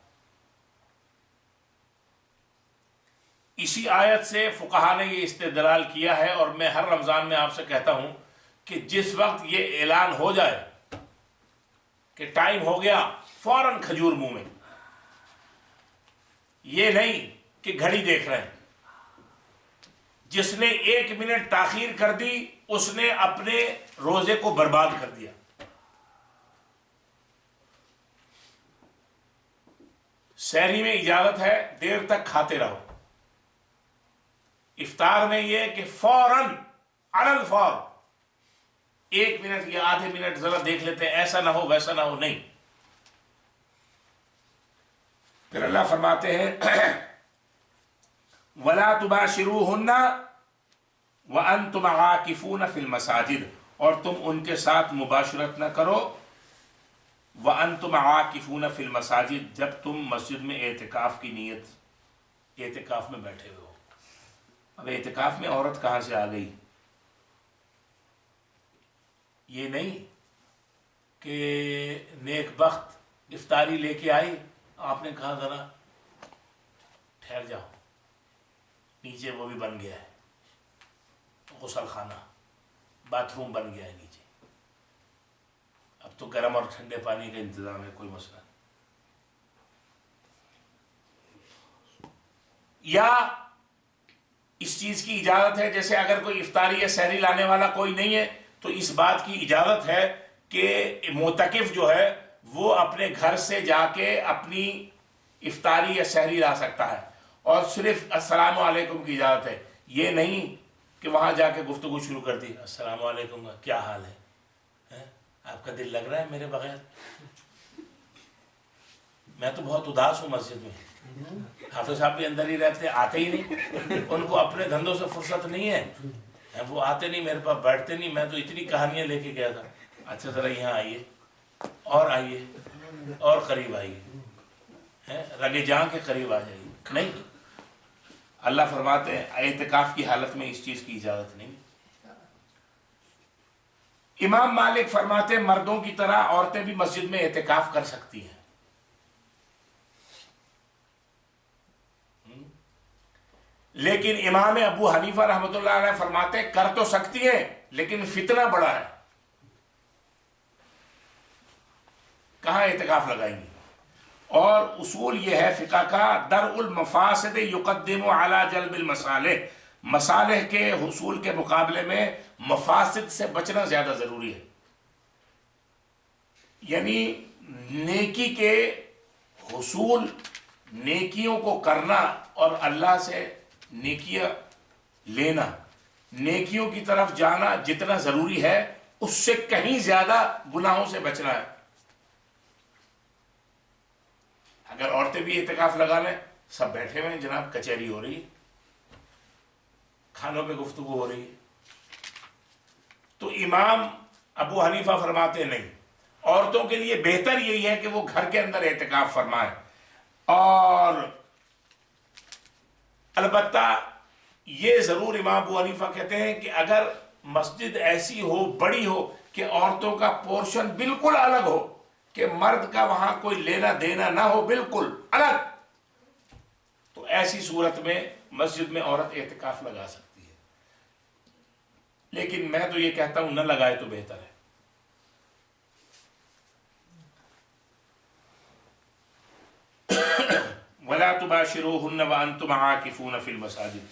اسی آیت سے فقہا نے یہ استدلال کیا ہے، اور میں ہر رمضان میں آپ سے کہتا ہوں کہ جس وقت یہ اعلان ہو جائے کہ ٹائم ہو گیا، فوراً کھجور منہ میں. یہ نہیں کہ گھڑی دیکھ رہے ہیں. جس نے 1 منٹ تاخیر کر دی اس نے اپنے روزے کو برباد کر دیا. سحری میں اجازت ہے دیر تک کھاتے رہو. افطار میں یہ کہ فوراً علی الفور 1 منٹ یا آدھے منٹ ذرا دیکھ لیتے ہیں، ایسا نہ ہو ویسا نہ ہو، نہیں. پھر اللہ فرماتے ہیں وَلَا تُبَاشِرُوهُنَّ وَأَنْتُمْ عَاكِفُونَ فِي الْمَسَاجِدِ، اور تم ان کے ساتھ مباشرت نہ کرو. وَأَنْتُمْ عَاكِفُونَ فِي الْمَسَاجِدِ، جب تم مسجد میں اعتکاف کی نیت، اعتکاف میں بیٹھے ہوئے ہو. اب اعتکاف میں عورت کہاں سے آ گئی؟ یہ نہیں کہ نیک بخت افطاری لے کے آئی، آپ نے کہا ذرا ٹھہر جاؤ، نیچے وہ بھی بن گیا ہے غسل خانہ، باتھ روم بن گیا ہے نیچے، اب تو گرم اور ٹھنڈے پانی کا انتظام ہے، کوئی مسئلہ نہیں. یا اس چیز کی اجازت ہے جیسے اگر کوئی افطاری یا سحری لانے والا کوئی نہیں ہے تو اس بات کی اجازت ہے کہ معتکف جو ہے وہ اپنے گھر سے جا کے اپنی افطاری یا سحری لا سکتا ہے، اور صرف السلام علیکم کی اجازت ہے. یہ نہیں کہ وہاں جا کے گفتگو شروع کر دی، السلام علیکم کیا حال ہے، آپ کا دل لگ رہا ہے میرے بغیر، میں تو بہت اداس ہوں مسجد میں. حافظ صاحب بھی اندر ہی رہتے، آتے ہی نہیں، ان کو اپنے دھندوں سے فرصت نہیں ہے، وہ آتے نہیں میرے پاس، بیٹھتے نہیں. میں تو اتنی کہانیاں لے کے گیا تھا، اچھا ذرا یہاں آئیے اور آئیے اور قریب آئیے، رگے جاں کے قریب آ جائیے. نہیں، اللہ فرماتے ہیں اعتکاف کی حالت میں اس چیز کی اجازت نہیں. امام مالک فرماتے ہیں مردوں کی طرح عورتیں بھی مسجد میں اعتکاف کر سکتی ہیں، لیکن امام ابو حنیفہ رحمۃ اللہ علیہ فرماتے ہیں کر تو سکتی ہیں لیکن فتنہ بڑا ہے، کہاں اعتکاف لگائیں گی. اور اصول یہ ہے فقہ کا، درء المفاسد یقدم علی جلب المصالح، مصالح کے حصول کے مقابلے میں مفاسد سے بچنا زیادہ ضروری ہے. یعنی نیکی کے حصول نیکیوں کو کرنا اور اللہ سے نیکیاں لینا، نیکیوں کی طرف جانا جتنا ضروری ہے اس سے کہیں زیادہ گناہوں سے بچنا ہے۔ اگر عورتیں بھی اعتکاف لگا لیں، سب بیٹھے ہوئے ہیں جناب، کچہری ہو رہی ہے، کھانوں پہ گفتگو ہو رہی ہے، تو امام ابو حنیفہ فرماتے نہیں، عورتوں کے لیے بہتر یہی ہے کہ وہ گھر کے اندر اعتکاف فرمائیں۔ اور البتہ یہ ضرور امام ابو حنیفہ کہتے ہیں کہ اگر مسجد ایسی ہو، بڑی ہو، کہ عورتوں کا پورشن بالکل الگ ہو، کہ مرد کا وہاں کوئی لینا دینا نہ ہو، بالکل الگ، تو ایسی صورت میں مسجد میں عورت اعتکاف لگا سکتی ہے۔ لیکن میں تو یہ کہتا ہوں نہ لگائے تو بہتر ہے۔ وَلَا تُبَاشِرُوهُنَّ وَأَنْتُمْ عَاكِفُونَ فِي الْمَسَاجِدِ۔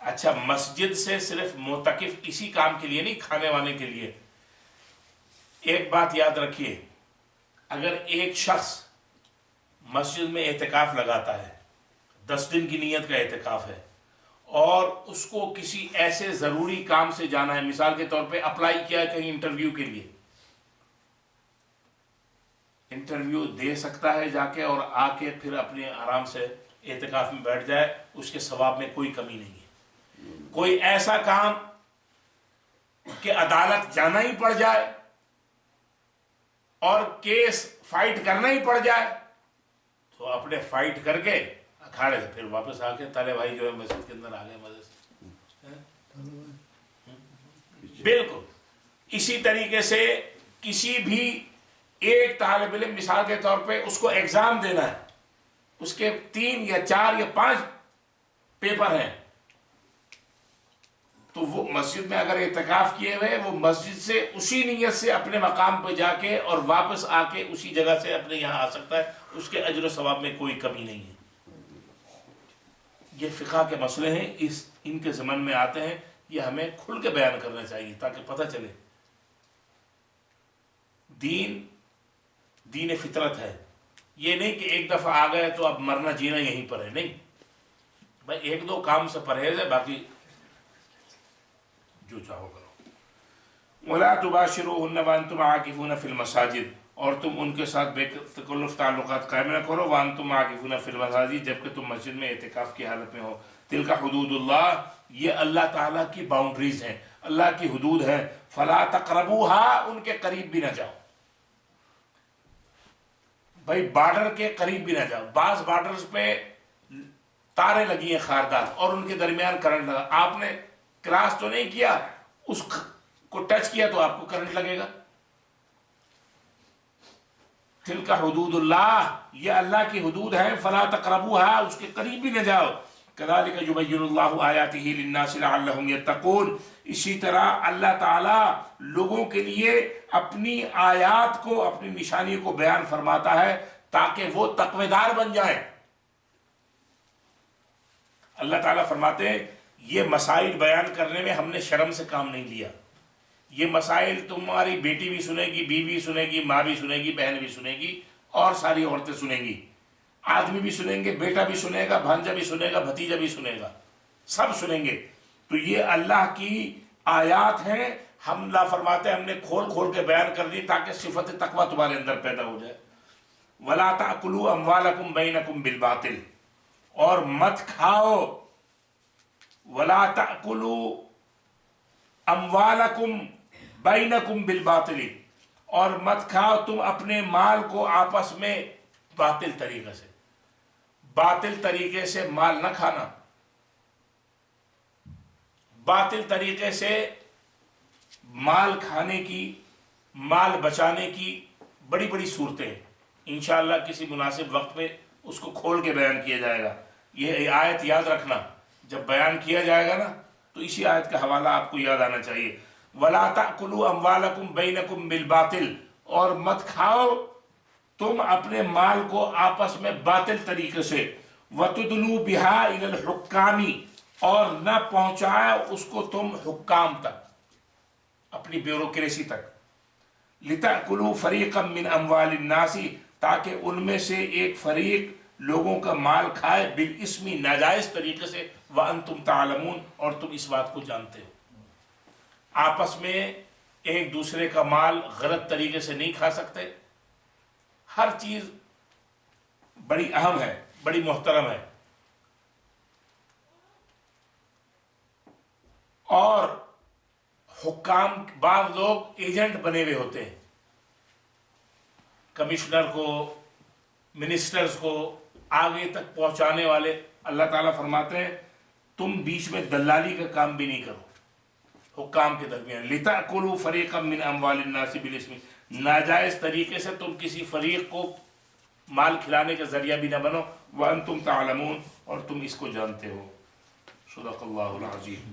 اچھا، مسجد سے صرف معتکف اسی کام کے لیے نہیں، کھانے وانے کے لیے۔ ایک بات یاد رکھیے، اگر ایک شخص مسجد میں اعتکاف لگاتا ہے، 10 دن کی نیت کا اعتکاف ہے، اور اس کو کسی ایسے ضروری کام سے جانا ہے، مثال کے طور پہ اپلائی کیا ہے کہیں انٹرویو کے لیے، انٹرویو دے سکتا ہے جا کے، اور آ کے پھر اپنے آرام سے اعتکاف میں بیٹھ جائے، اس کے ثواب میں کوئی کمی نہیں ہے۔ کوئی ایسا کام کہ عدالت جانا ہی پڑ جائے اور کیس فائٹ کرنا ہی پڑ جائے، تو اپنے فائٹ کر کے اکھاڑے سے پھر واپس آ کے تالے بھائی جو ہے مسجد کے اندر آ گئے مزے سے۔ بالکل اسی طریقے سے کسی بھی ایک طالب علم، مثال کے طور پہ اس کو ایگزام دینا ہے، اس کے 3 یا 4 یا 5 پیپر ہیں، تو وہ مسجد میں اگر اعتکاف کیے ہوئے، وہ مسجد سے اسی نیت سے اپنے مقام پہ جا کے اور واپس آ کے اسی جگہ سے اپنے یہاں آ سکتا ہے، اس کے اجر و ثواب میں کوئی کمی نہیں ہے۔ یہ فقہ کے مسئلے ہیں، ان کے ضمن میں آتے ہیں، یہ ہمیں کھل کے بیان کرنا چاہیے تاکہ پتہ چلے دین فطرت ہے۔ یہ نہیں کہ ایک دفعہ آ گئے تو اب مرنا جینا یہیں پر ہے، نہیں بھائی، 1-2 کام سے پرہیز ہے، باقی جو چاہو کرو۔ وَلَا تُبَاشِرُوهُنَّ وَأَنْتُمْ عَاكِفُونَ فِي الْمَسَاجِدِ، اور تم ان کے ساتھ بے تکلف تعلقات قائم نہ کرو، وَأَنْتُمْ عَاكِفُونَ فِي الْمَسَاجِدِ، جبکہ تم مسجد میں اعتکاف کی حالت میں ہو۔ تِلْكَ حُدُودُ اللَّهِ، یہ اللہ تعالیٰ کی باؤنڈریز ہیں، اللہ کی حدود ہیں۔ فَلَا تَقْرَبُوهَا، ان کے قریب بھی نہ جاؤ۔ بھائی بارڈر کے قریب بھی نہ جاؤ۔ بعض بارڈرز پہ تاریں لگی ہیں خاردار، اور ان کے درمیان کرنٹ لگا، آپ نے کراس تو نہیں کیا، اس کو ٹچ کیا تو آپ کو کرنٹ لگے گا۔ تلک حدود اللہ، یہ اللہ کی حدود ہے، فلا تقربوها، اس کے قریب بھی نہ جاؤ۔ کذالک یبین اللہ آیاتہ للناس لعلہم یتقون، اسی طرح اللہ تعالیٰ لوگوں کے لیے اپنی آیات کو، اپنی نشانی کو بیان فرماتا ہے تاکہ وہ تقوی دار بن جائیں۔ اللہ تعالیٰ فرماتے ہیں یہ مسائل بیان کرنے میں ہم نے شرم سے کام نہیں لیا، یہ مسائل تمہاری بیٹی بھی سنے گی، بیوی سنے گی، ماں بھی سنے گی، بہن بھی سنے گی، اور ساری عورتیں سنیں گی، آدمی بھی سنیں گے، بیٹا بھی سنے گا، بھانجا بھی سنے گا، بھتیجا بھی سنے گا، سب سنیں گے۔ تو یہ اللہ کی آیات ہیں، ہم اللہ فرماتے ہیں ہم نے کھول کھول کے بیان کر دی تاکہ صفت تقوی تمہارے اندر پیدا ہو جائے۔ وَلَا تَأْكُلُوا أَمْوَالَكُمْ بَيْنَكُمْ بِالْبَاطِلِ، اور مت کھاؤ، وَلَا تَأْكُلُوا أَمْوَالَكُمْ بَيْنَكُمْ بِالْبَاطِلِ، اور مت کھاؤ تم اپنے مال کو آپس میں باطل طریقے سے، باطل طریقے سے مال نہ کھانا، باطل طریقے سے مال کھانے کی، مال بچانے کی بڑی بڑی صورتیں ہیں، انشاءاللہ کسی مناسب وقت میں اس کو کھول کے بیان کیا جائے گا۔ یہ آیت یاد رکھنا، جب بیان کیا جائے گا نا تو اسی آیت کا حوالہ آپ کو یاد آنا چاہیے۔ وَلَا تَأْكُلُوا أَمْوَالَكُمْ بَيْنَكُمْ بِالْبَاطِلِ، اور مت kھاؤ تم اپنے مال کو آپس میں باطل طریقے سے، وَتُدْلُوا بِهَا إِلَى الْحُكَّامِ، اور نہ پہنچائے اس کو تم حکام تک، اپنی بیوروکریسی تک، لِتَأْكُلُوا فَرِيقًا مِّنْ أَمْوَالِ النَّاسِ، تاکہ ان میں سے ایک فریق لوگوں کا مال کھائے بالاسمی ناجائز طریقے سے، وانتم تعلمون، اور تم اس بات کو جانتے ہو۔ آپس میں ایک دوسرے کا مال غلط طریقے سے نہیں کھا سکتے۔ ہر چیز بڑی اہم ہے، بڑی محترم ہے۔ اور حکام، بعض لوگ ایجنٹ بنے ہوئے ہوتے ہیں، کمشنر کو، منسٹرز کو آگے تک پہنچانے والے۔ اللہ تعالیٰ فرماتے ہیں تم بیچ میں دلالی کا کام بھی نہیں کرو حکام کے درمیان۔ لِتَأْكُلُوا فَرِيقًا مِّنْ أَمْوَالِ النَّاسِ بِالْإِثْمِ، ناجائز طریقے سے تم کسی فریق کو مال کھلانے کا ذریعہ بھی نہ بنو، وَأَنْتُمْ تَعْلَمُونَ، اور تم اس کو جانتے ہو۔ صدق اللہ العظیم۔